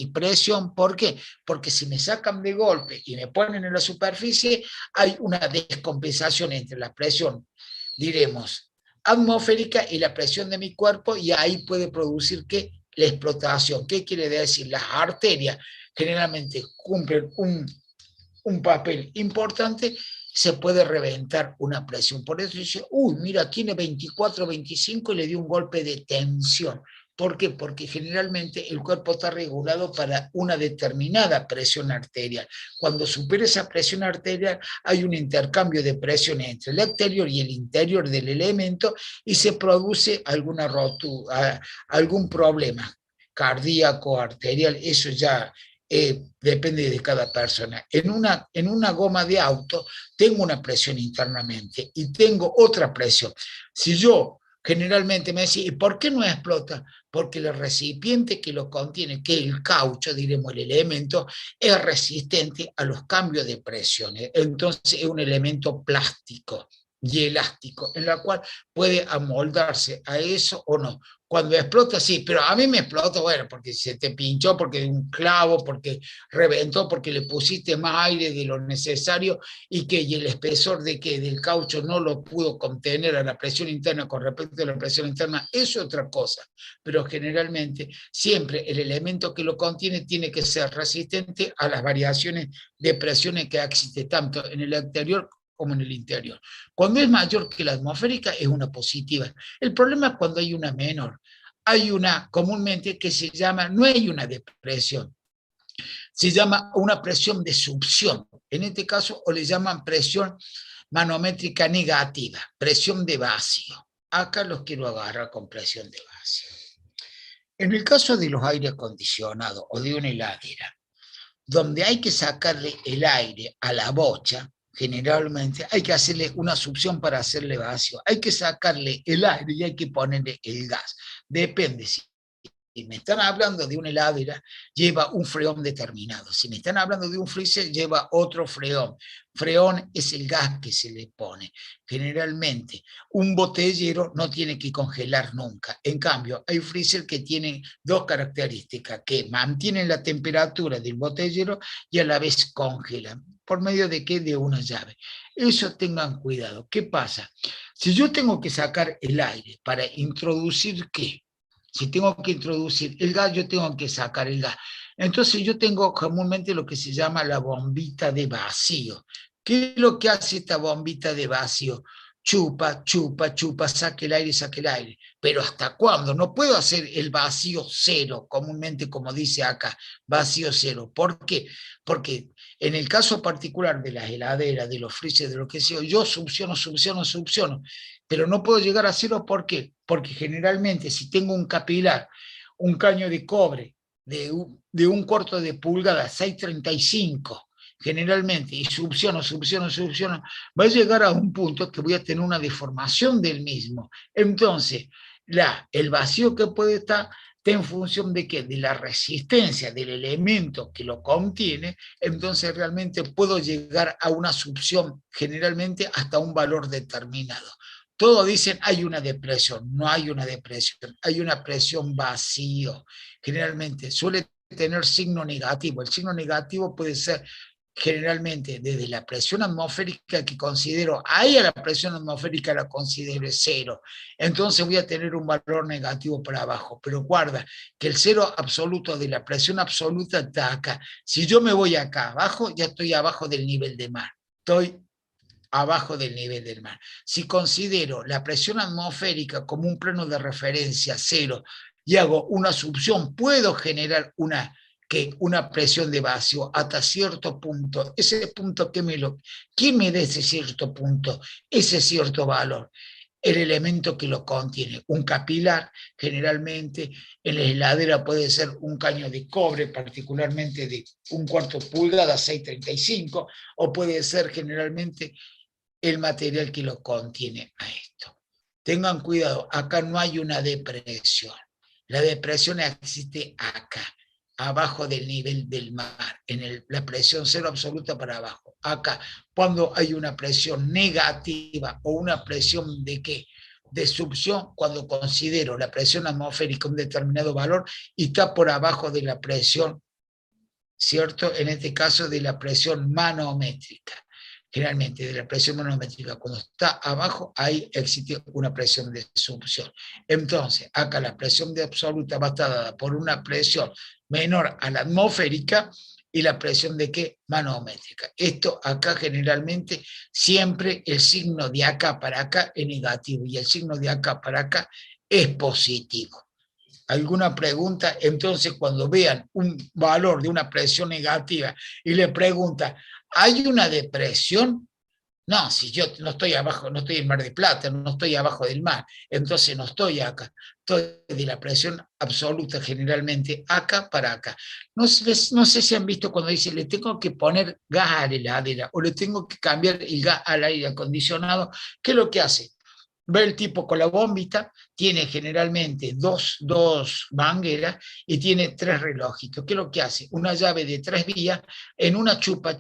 presión. ¿Por qué? Porque si me sacan de golpe y me ponen en la superficie, hay una descompensación entre la presión, diremos, atmosférica y la presión de mi cuerpo, y ahí puede producir ¿qué? La explotación. ¿Qué quiere decir? Las arterias generalmente cumplen un papel importante, se puede reventar una presión. Por eso dice, uy, mira, tiene 24, 25 y le dio un golpe de tensión. ¿Por qué? Porque generalmente el cuerpo está regulado para una determinada presión arterial. Cuando supera esa presión arterial, hay un intercambio de presión entre el exterior y el interior del elemento y se produce alguna rotura, algún problema cardíaco, arterial, eso ya depende de cada persona. En una goma de auto tengo una presión internamente y tengo otra presión. Si yo generalmente me decía, ¿y por qué no explota? Porque el recipiente que lo contiene, que el caucho, diremos el elemento, es resistente a los cambios de presiones. Entonces es un elemento plástico y elástico, en la cual puede amoldarse a eso o no. Cuando explota, sí, pero a mí me explota, bueno, porque se te pinchó, porque un clavo, porque reventó, porque le pusiste más aire de lo necesario y el espesor del caucho no lo pudo contener a la presión interna con respecto a la presión interna, eso es otra cosa. Pero generalmente siempre el elemento que lo contiene tiene que ser resistente a las variaciones de presiones que existe tanto en el exterior como en el interior. Cuando es mayor que la atmosférica es una positiva. El problema es cuando hay una menor. Hay una comúnmente que se llama, no hay una depresión, se llama una presión de succión. En este caso, o le llaman presión manométrica negativa, presión de vacío. Acá los quiero agarrar con presión de vacío. En el caso de los aire acondicionados o de una heladera, donde hay que sacarle el aire a la bocha, generalmente hay que hacerle una succión para hacerle vacío. Hay que sacarle el aire y hay que ponerle el gas. Depende. Si me están hablando de una heladera, lleva un freón determinado. Si me están hablando de un freezer, lleva otro freón. Freón es el gas que se le pone. Generalmente, un botellero no tiene que congelar nunca. En cambio, hay freezer que tienen dos características, que mantienen la temperatura del botellero y a la vez congelan. ¿Por medio de qué? De una llave. Eso tengan cuidado. ¿Qué pasa? Si yo tengo que sacar el aire para introducir ¿qué? Si tengo que introducir el gas, yo tengo que sacar el gas. Entonces yo tengo comúnmente lo que se llama la bombita de vacío. ¿Qué es lo que hace esta bombita de vacío? Chupa, chupa, chupa, saque el aire, saque el aire. Pero ¿hasta cuándo? No puedo hacer el vacío cero, comúnmente como dice acá, vacío cero. ¿Por qué? Porque en el caso particular de las heladeras, de los freezers, de lo que sea, yo succiono, pero no puedo llegar a cero. ¿Por qué? Porque generalmente si tengo un capilar, un caño de cobre de un cuarto de pulgada, 635, generalmente, y succiono, va a llegar a un punto que voy a tener una deformación del mismo. Entonces, el vacío que puede estar está en función de qué, de la resistencia del elemento que lo contiene. Entonces realmente puedo llegar a una succión generalmente hasta un valor determinado. Todos dicen hay una depresión, no hay una depresión, hay una presión vacío. Generalmente suele tener signo negativo. El signo negativo puede ser generalmente desde la presión atmosférica, que considero, ahí a la presión atmosférica la considero cero, entonces voy a tener un valor negativo para abajo, pero guarda que el cero absoluto de la presión absoluta está acá. Si yo me voy acá abajo, ya estoy abajo del nivel de mar, estoy abajo del nivel del mar. Si considero la presión atmosférica como un plano de referencia cero y hago una succión, puedo generar una presión de vacío hasta cierto punto. Ese punto, ¿quién me da ese cierto punto? Ese cierto valor. El elemento que lo contiene. Un capilar, generalmente en la heladera puede ser un caño de cobre, particularmente de un cuarto pulgada, 635, o puede ser generalmente el material que lo contiene a esto. Tengan cuidado, acá no hay una depresión. La depresión existe acá, abajo del nivel del mar, la presión cero absoluta para abajo. Acá, cuando hay una presión negativa o una presión de ¿qué? De succión, cuando considero la presión atmosférica un determinado valor y está por abajo de la presión, ¿cierto? En este caso de la presión manométrica. generalmente de la presión manométrica. Cuando está abajo, ahí existe una presión de succión. Entonces, acá la presión de absoluta va a estar dada por una presión menor a la atmosférica y la presión de qué? Manométrica. Esto acá generalmente siempre el signo de acá para acá es negativo y el signo de acá para acá es positivo. ¿Alguna pregunta? Entonces, cuando vean un valor de una presión negativa y le preguntan, ¿hay una depresión? No, si yo no estoy abajo, no estoy en Mar de Plata, no estoy abajo del mar, entonces no estoy acá. Estoy de la presión absoluta generalmente acá para acá. No sé si han visto cuando dice, le tengo que poner gas a la heladera o le tengo que cambiar el gas al aire acondicionado. ¿Qué es lo que hace? Ve el tipo con la bombita, tiene generalmente dos mangueras y tiene 3 relojitos. ¿Qué es lo que hace? Una llave de 3 vías, en una chupa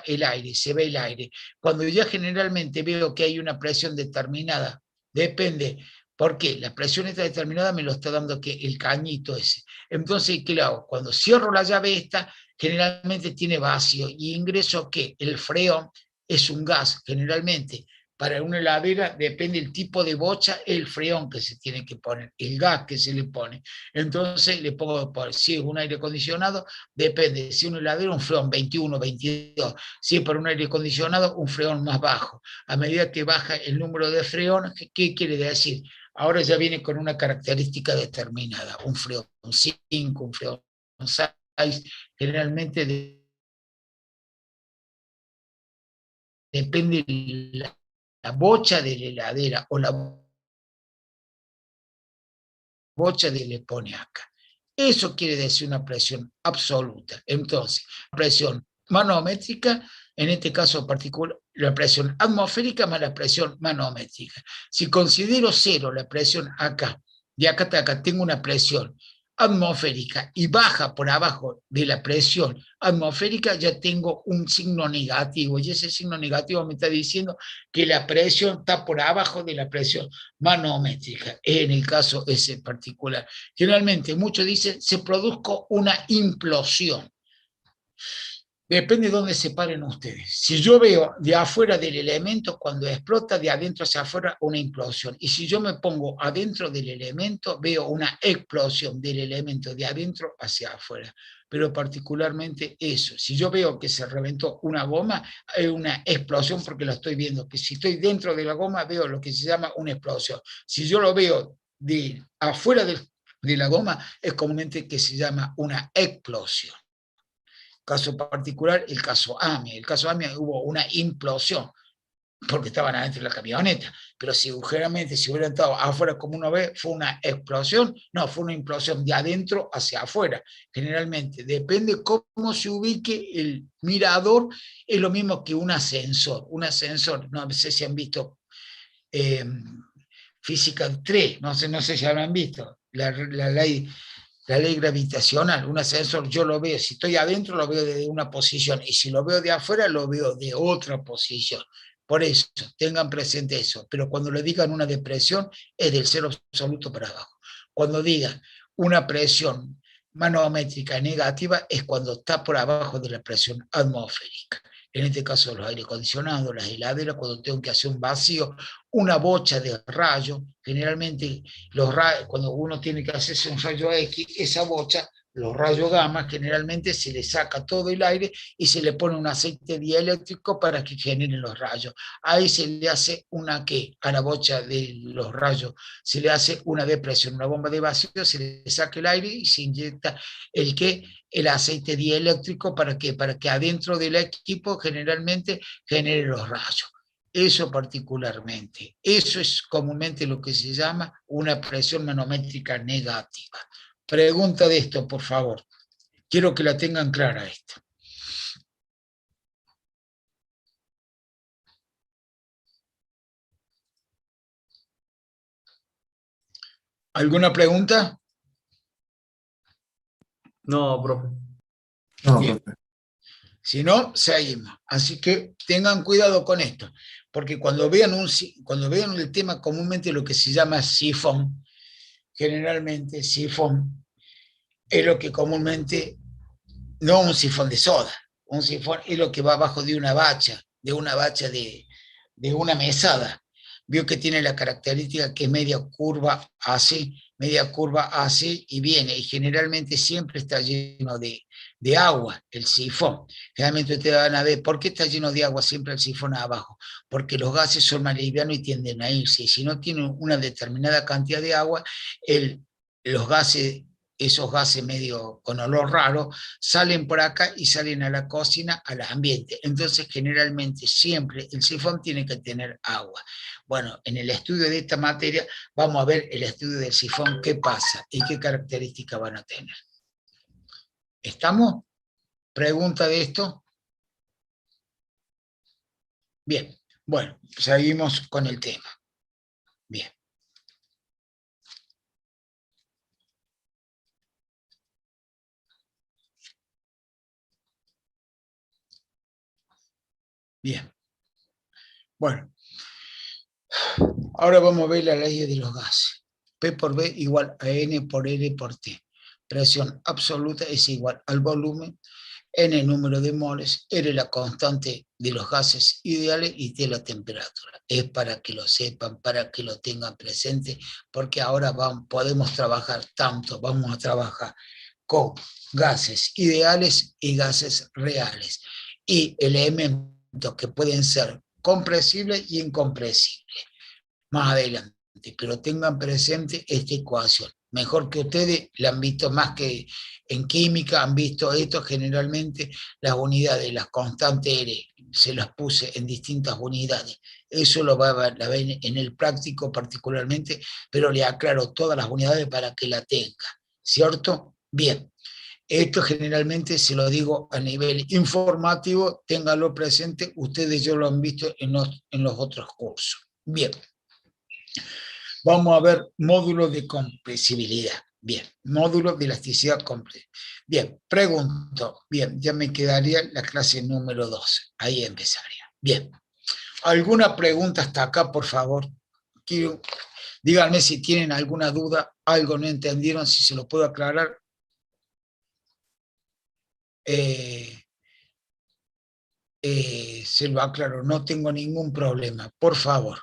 el aire, se ve el aire. Cuando ya generalmente veo que hay una presión determinada, depende, ¿por qué? La presión está determinada, me lo está dando que el cañito ese. Entonces, ¿qué le hago? Cuando cierro la llave esta, generalmente tiene vacío y ingreso que el freón es un gas, generalmente. Para una heladera depende el tipo de bocha, el freón que se tiene que poner, el gas que se le pone. Entonces le pongo, si es un aire acondicionado, depende, si es una heladera, un freón 21, 22. Si es para un aire acondicionado, un freón más bajo. A medida que baja el número de freón, ¿qué quiere decir? Ahora ya viene con una característica determinada, un freón 5, un freón 6, generalmente depende de la bocha de la heladera o la bocha de le pone acá. Eso quiere decir una presión absoluta. Entonces, presión manométrica, en este caso particular, la presión atmosférica más la presión manométrica. Si considero 0 la presión acá, de acá hasta acá, tengo una presión atmosférica y baja por abajo de la presión atmosférica, ya tengo un signo negativo, y ese signo negativo me está diciendo que la presión está por abajo de la presión manométrica, en el caso ese particular. Generalmente muchos dicen, se produjo una implosión. Depende de dónde se paren ustedes. Si yo veo de afuera del elemento, cuando explota de adentro hacia afuera, una implosión. Y si yo me pongo adentro del elemento, veo una explosión del elemento de adentro hacia afuera. Pero particularmente eso. Si yo veo que se reventó una goma, hay una explosión porque lo estoy viendo. Que si estoy dentro de la goma, veo lo que se llama una explosión. Si yo lo veo de afuera de la goma, es comúnmente que se llama una explosión. Caso particular, el caso AMIA. El caso AMIA hubo una implosión, porque estaban adentro de la camioneta, pero si hubieran estado afuera como uno ve, ¿fue una explosión? No, fue una implosión de adentro hacia afuera. Generalmente, depende cómo se ubique el mirador, es lo mismo que un ascensor. Un ascensor, no sé si han visto Física 3, no sé si habrán visto, la ley gravitacional. Un ascensor yo lo veo, si estoy adentro lo veo desde una posición y si lo veo de afuera lo veo de otra posición. Por eso, tengan presente eso. Pero cuando le digan una depresión es del 0 absoluto para abajo. Cuando digan una presión manométrica negativa es cuando está por abajo de la presión atmosférica. En este caso los aire acondicionados, las heladeras, cuando tengo que hacer un vacío, una bocha de rayo, generalmente cuando uno tiene que hacerse un rayo X, esa bocha, los rayos gamma, generalmente se le saca todo el aire y se le pone un aceite dieléctrico para que generen los rayos. Ahí se le hace a la bocha de los rayos, se le hace una depresión, una bomba de vacío, se le saca el aire y se inyecta el aceite dieléctrico para que adentro del equipo generalmente genere los rayos. Eso particularmente. Eso es comúnmente lo que se llama una presión manométrica negativa. Pregunta de esto, por favor. Quiero que la tengan clara esta. ¿Alguna pregunta? No, profe. No, Bien. profe. Si no, seguimos. Así que tengan cuidado con esto, porque cuando vean el tema comúnmente lo que se llama sifón, generalmente sifón es lo que comúnmente, no un sifón de soda, Un sifón es lo que va abajo de una bacha de una mesada. Vio que tiene la característica que es media curva así y viene, y generalmente siempre está lleno de agua, el sifón. Generalmente ustedes van a ver, ¿por qué está lleno de agua siempre el sifón abajo? Porque los gases son más livianos y tienden a irse, y si no tienen una determinada cantidad de agua, los gases, esos gases medio con olor raro, salen por acá y salen a la cocina, al ambiente. Entonces, generalmente, siempre el sifón tiene que tener agua. Bueno, en el estudio de esta materia vamos a ver el estudio del sifón, qué pasa y qué características van a tener. ¿Estamos? ¿Pregunta de esto? Bien, bueno, seguimos con el tema. Bien. Bien. Bueno, ahora vamos a ver la ley de los gases. P por B igual a N por L por T. Presión absoluta es igual al volumen, N número de moles, R la constante de los gases ideales y T la temperatura. Es para que lo sepan, para que lo tengan presente, porque ahora podemos trabajar vamos a trabajar con gases ideales y gases reales, y elementos que pueden ser compresibles y incompresibles. Más adelante, pero tengan presente esta ecuación. Mejor que ustedes la han visto más que en química, han visto esto generalmente, las unidades, las constantes R, se las puse en distintas unidades. Eso la ven en el práctico particularmente, pero le aclaro todas las unidades para que la tenga, ¿cierto? Bien. Esto generalmente se lo digo a nivel informativo, ténganlo presente, ustedes ya lo han visto en los otros cursos. Bien. Vamos a ver módulo de compresibilidad. Bien, módulo de elasticidad compresible. Bien, pregunto. Bien, ya me quedaría la clase número 12. Ahí empezaría. Bien. ¿Alguna pregunta hasta acá, por favor? Díganme si tienen alguna duda, algo no entendieron, si se lo puedo aclarar. Se lo aclaro, no tengo ningún problema, por favor.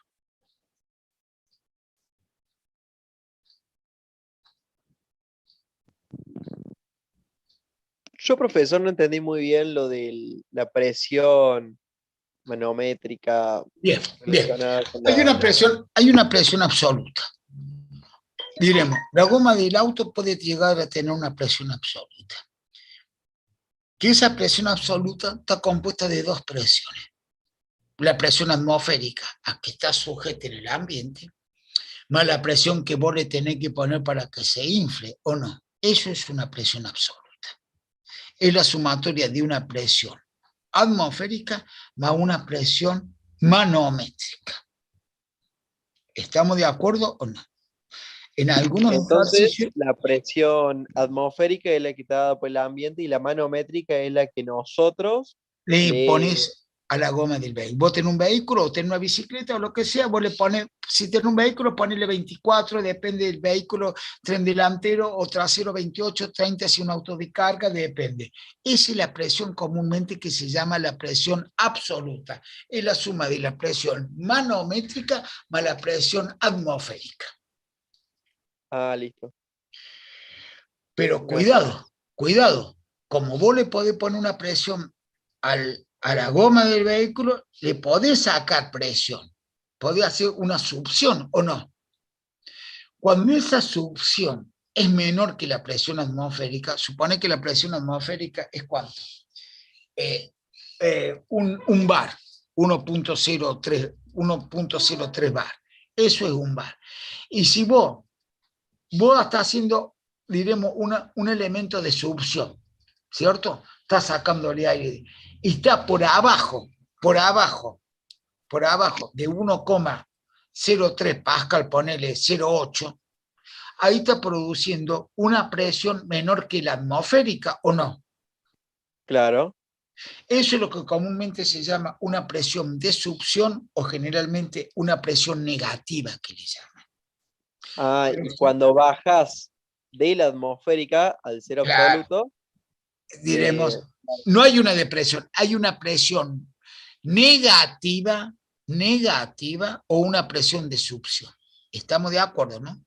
Yo, profesor, no entendí muy bien lo de la presión manométrica Bien, bien. relacionada con Hay una presión absoluta. Diremos, la goma del auto puede llegar a tener una presión absoluta. Que esa presión absoluta está compuesta de dos presiones. La presión atmosférica, a que está sujeta en el ambiente, más la presión que vos le tenés que poner para que se infle, ¿o no? Eso es una presión absoluta. Es la sumatoria de una presión atmosférica más una presión manométrica. ¿Estamos de acuerdo o no? En algunos Entonces, ejercicios, la presión atmosférica es la que está dada por el ambiente y la manométrica es la que nosotros le pones a la goma del vehículo. Vos tenés un vehículo o tenés una bicicleta o lo que sea, vos le pones, si tenés un vehículo, ponele 24, depende del vehículo, tren delantero o trasero 28, 30 si un auto de carga, depende. Esa es la presión comúnmente que se llama la presión absoluta. Es la suma de la presión manométrica más la presión atmosférica. Ah, listo. Pero cuidado, como vos le podés poner una presión a la goma del vehículo, le podés sacar presión, podés hacer una succión o no. Cuando esa succión es menor que la presión atmosférica, supone que la presión atmosférica es ¿cuánto? Un bar, 1.03 bar. Eso es un bar. Y si vos estás haciendo, diremos, un elemento de succión, ¿cierto? Estás sacándole aire y está por abajo de 1,03 Pascal, ponele 0,8, ahí está produciendo una presión menor que la atmosférica, ¿o no? Claro. Eso es lo que comúnmente se llama una presión de succión o generalmente una presión negativa que le llaman. Ah, y cuando bajas de la atmosférica al cero Claro. absoluto, Diremos, no hay una depresión, hay una presión negativa o una presión de succión. ¿Estamos de acuerdo, no?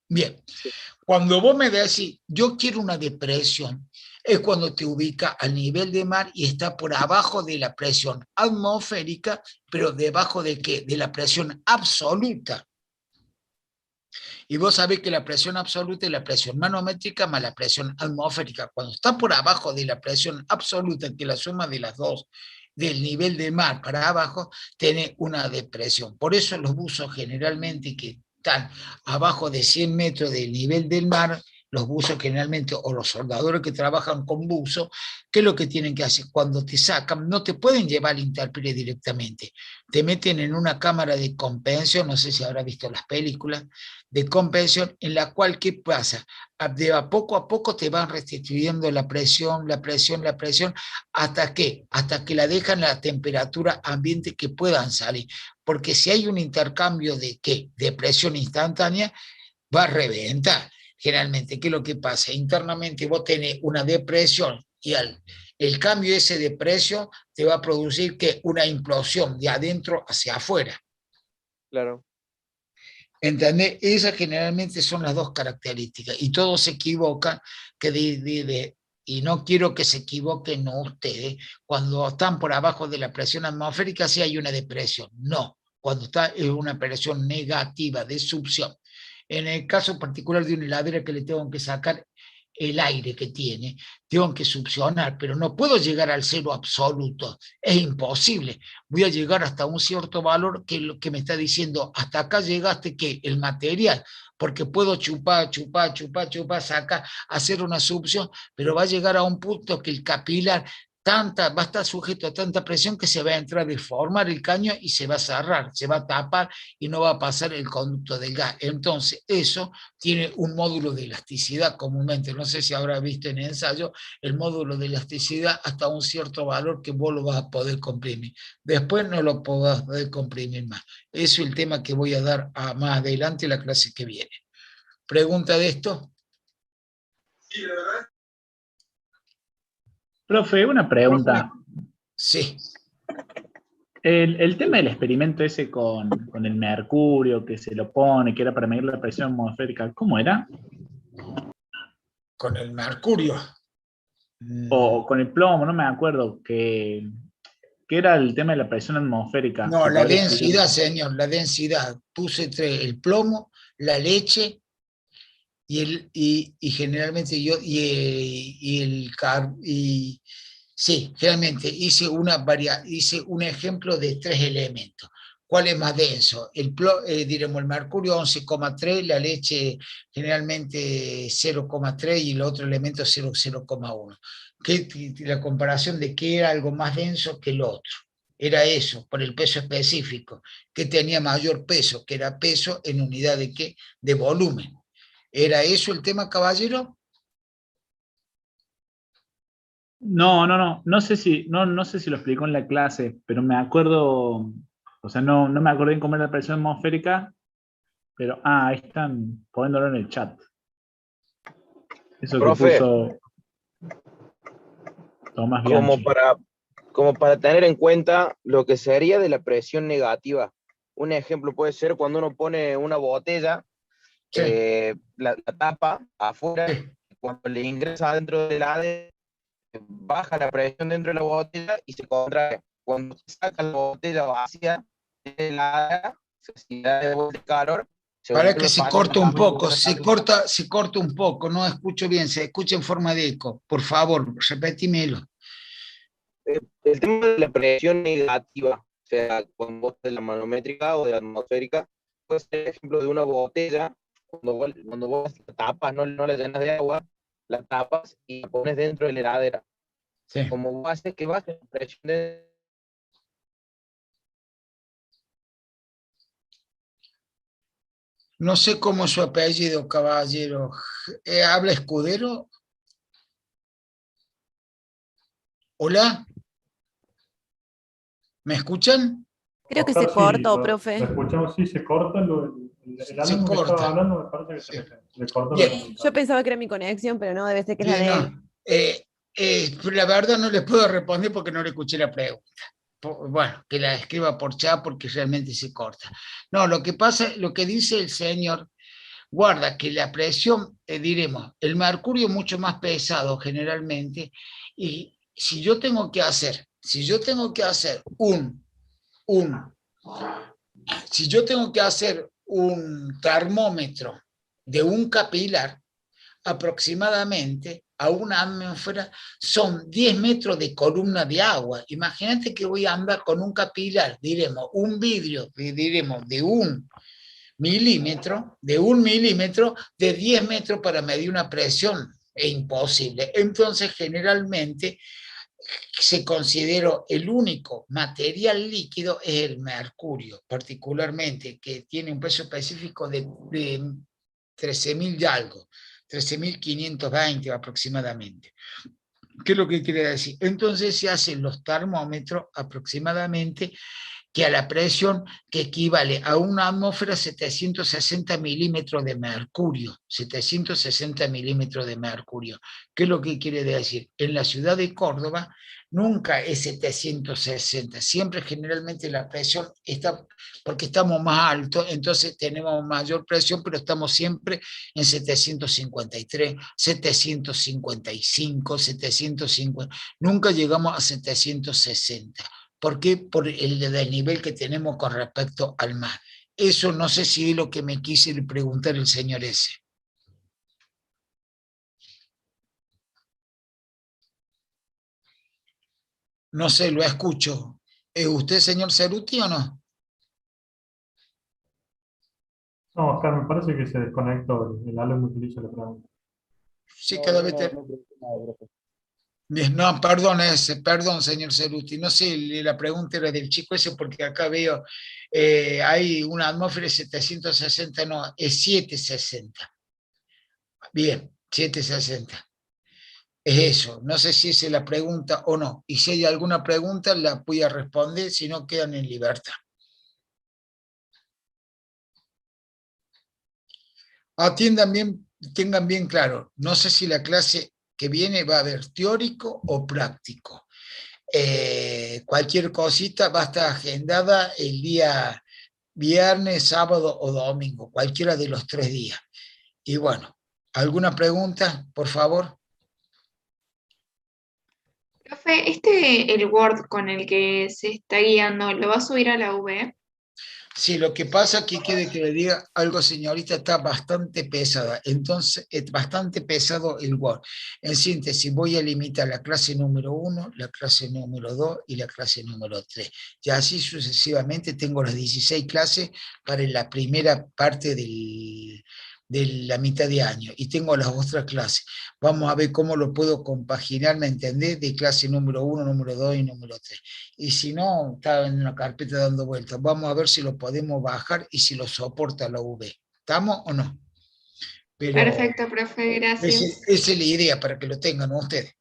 Bien, cuando vos me decís, yo quiero una depresión, es cuando te ubica al nivel de mar y está por abajo de la presión atmosférica, pero debajo de ¿qué? De la presión absoluta. Y vos sabés que la presión absoluta es la presión manométrica más la presión atmosférica. Cuando está por abajo de la presión absoluta, que la suma de las dos, del nivel del mar para abajo, tiene una depresión. Por eso los buzos generalmente que están abajo de 100 metros del nivel del mar, los buzos generalmente, o los soldadores que trabajan con buzo, ¿qué es lo que tienen que hacer? Cuando te sacan, no te pueden llevar al intérprete directamente, te meten en una cámara de compensación, no sé si habrá visto las películas, de compensación, en la cual, ¿qué pasa? De a poco te van restituyendo la presión, ¿hasta qué? Hasta que la dejan a la temperatura ambiente que puedan salir, porque si hay un intercambio de ¿qué? De presión instantánea, va a reventar. Generalmente, ¿qué es lo que pasa? Internamente vos tenés una depresión y el cambio ese de presión te va a producir que una implosión de adentro hacia afuera. Claro. ¿Entendés? Esas generalmente son las dos características y todos se equivocan y no quiero que se equivoquen no ustedes, cuando están por abajo de la presión atmosférica sí hay una depresión, no, cuando está en una presión negativa de succión. En el caso particular de una heladera que le tengo que sacar el aire que tiene, tengo que succionar, pero no puedo llegar al cero absoluto, es imposible. Voy a llegar hasta un cierto valor que lo que me está diciendo, hasta acá llegaste que el material, porque puedo chupar, sacar, hacer una succión, pero va a llegar a un punto que el capilar va a estar sujeto a tanta presión que se va a entrar a deformar el caño y se va a cerrar, se va a tapar y no va a pasar el conducto del gas. Entonces, eso tiene un módulo de elasticidad comúnmente. No sé si habrá visto en el ensayo el módulo de elasticidad hasta un cierto valor que vos lo vas a poder comprimir. Después no lo podás poder comprimir más. Eso es el tema que voy a dar más adelante en la clase que viene. ¿Pregunta de esto? Sí, de verdad. Profe, una pregunta. Sí. El tema del experimento ese con el mercurio, que se lo pone, que era para medir la presión atmosférica, ¿cómo era? Con el mercurio. O con el plomo, no me acuerdo, que era el tema de la presión atmosférica. No, la densidad, señor, la densidad. Puse el plomo, la leche y generalmente yo sí, generalmente hice un ejemplo de 3 elementos. ¿Cuál es más denso? Diremos el mercurio 11,3, la leche generalmente 0,3 y el otro elemento 0,1. La comparación de qué era algo más denso que el otro. Era eso, por el peso específico, que tenía mayor peso, que era peso en unidad de qué, de volumen. ¿Era eso el tema, caballero? No sé si lo explicó en la clase, pero me acuerdo, o sea, no me acordé en cómo era la presión atmosférica, pero ahí están poniéndolo en el chat. Eso Profe, que puso Tomás Bianchi. Como para tener en cuenta lo que sería de la presión negativa. Un ejemplo puede ser cuando uno pone una botella, Sí. la tapa afuera, Sí. cuando le ingresa dentro del ADE, baja la presión dentro de la botella y se contrae. Cuando se saca la botella vacía de la si da de vuelta el calor, Para que se corta un poco, se corta un poco, no escucho bien, se escucha en forma de eco. Por favor, repetímelo. El tema de la presión negativa, o sea, cuando vos de la manométrica o de la atmosférica, puede ser el ejemplo de una botella, cuando vos la tapas, no la llenas de agua, la tapas y la pones dentro de la heladera. Sí. Como vos haces que baje la presión de... No sé cómo es su apellido, caballero. ¿Habla Escudero? ¿Hola? ¿Me escuchan? Creo que se cortó, profe. Lo escuchamos, sí, se corta. El alumno que estaba hablando me parece que se le cortó la comunicación. Yo pensaba que era mi conexión, pero no, debe ser que es la de él. La verdad no le puedo responder porque no le escuché la pregunta. Bueno, que la escriba por chat porque realmente se corta. No, lo que pasa, lo que dice el señor, guarda que la presión, diremos, el mercurio es mucho más pesado generalmente, y si yo tengo que hacer un termómetro de un capilar, aproximadamente a una atmósfera son 10 metros de columna de agua. Imagínate que voy a andar con un capilar, diremos, un vidrio, diremos, de 1 milímetro, de 10 metros para medir una presión. Es imposible. Entonces, generalmente, se consideró el único material líquido es el mercurio, particularmente, que tiene un peso específico de 13.000 y algo, 13.520 aproximadamente. ¿Qué es lo que quiere decir? Entonces se hacen los termómetros aproximadamente que a la presión que equivale a una atmósfera 760 milímetros de mercurio, 760 milímetros de mercurio. ¿Qué es lo que quiere decir? En la ciudad de Córdoba nunca es 760, siempre generalmente la presión está, porque estamos más altos, entonces tenemos mayor presión, pero estamos siempre en 753, 755, 750, nunca llegamos a 760. ¿Por qué? Por el desnivel que tenemos con respecto al mar. Eso no sé si es lo que me quise preguntar el señor ese. No sé, lo escucho. ¿Es usted, señor Ceruti, o no? No, Oscar, me parece que se desconectó el alumno que hizo la pregunta. Sí, cada vez te... No, perdón, señor Ceruti, no sé, la pregunta era del chico ese porque acá veo, hay una atmósfera de 760, no, es 760. Bien, 760. Es eso, no sé si esa es la pregunta o no, y si hay alguna pregunta la voy a responder, si no quedan en libertad. Atiendan bien, tengan bien claro, no sé si la clase que viene va a haber teórico o práctico. Cualquier cosita va a estar agendada el día viernes, sábado o domingo, cualquiera de los 3 días. Y bueno, ¿alguna pregunta, por favor? Profe, el Word con el que se está guiando, ¿lo va a subir a la V? Sí, lo que pasa que quiere que le diga algo, señorita, está bastante pesada. Entonces, es bastante pesado el Word. En síntesis, voy a limitar la clase número 1, la clase número 2 y la clase número 3. Y así sucesivamente tengo las 16 clases para la primera parte de la mitad de año. Y tengo las otras clases. Vamos a ver cómo lo puedo compaginar, ¿me entendés? De clase número 1, número 2 y número 3. Y si no, está en una carpeta dando vueltas. Vamos a ver si lo podemos bajar y si lo soporta la V. ¿Estamos o no? Pero perfecto, profe, gracias. esa es la idea para que lo tengan ustedes.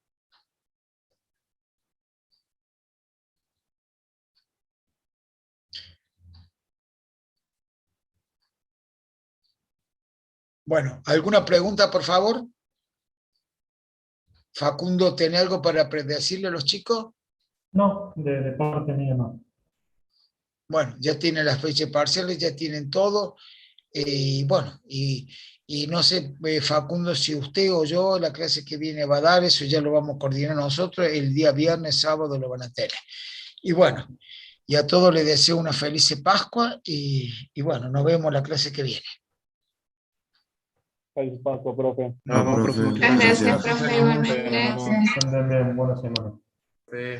Bueno, ¿alguna pregunta, por favor? Facundo, ¿tiene algo para decirle a los chicos? No, de parte mía no. Bueno, ya tienen las fechas parciales, ya tienen todo. Bueno, y no sé, Facundo, si usted o yo la clase que viene va a dar, eso ya lo vamos a coordinar nosotros, el día viernes, sábado lo van a tener. Y bueno, y a todos les deseo una feliz Pascua y bueno, nos vemos la clase que viene. Feliz Pascua, profe. No, profe. Muchas gracias, profe, igualmente. Bien, buena semana. Sí.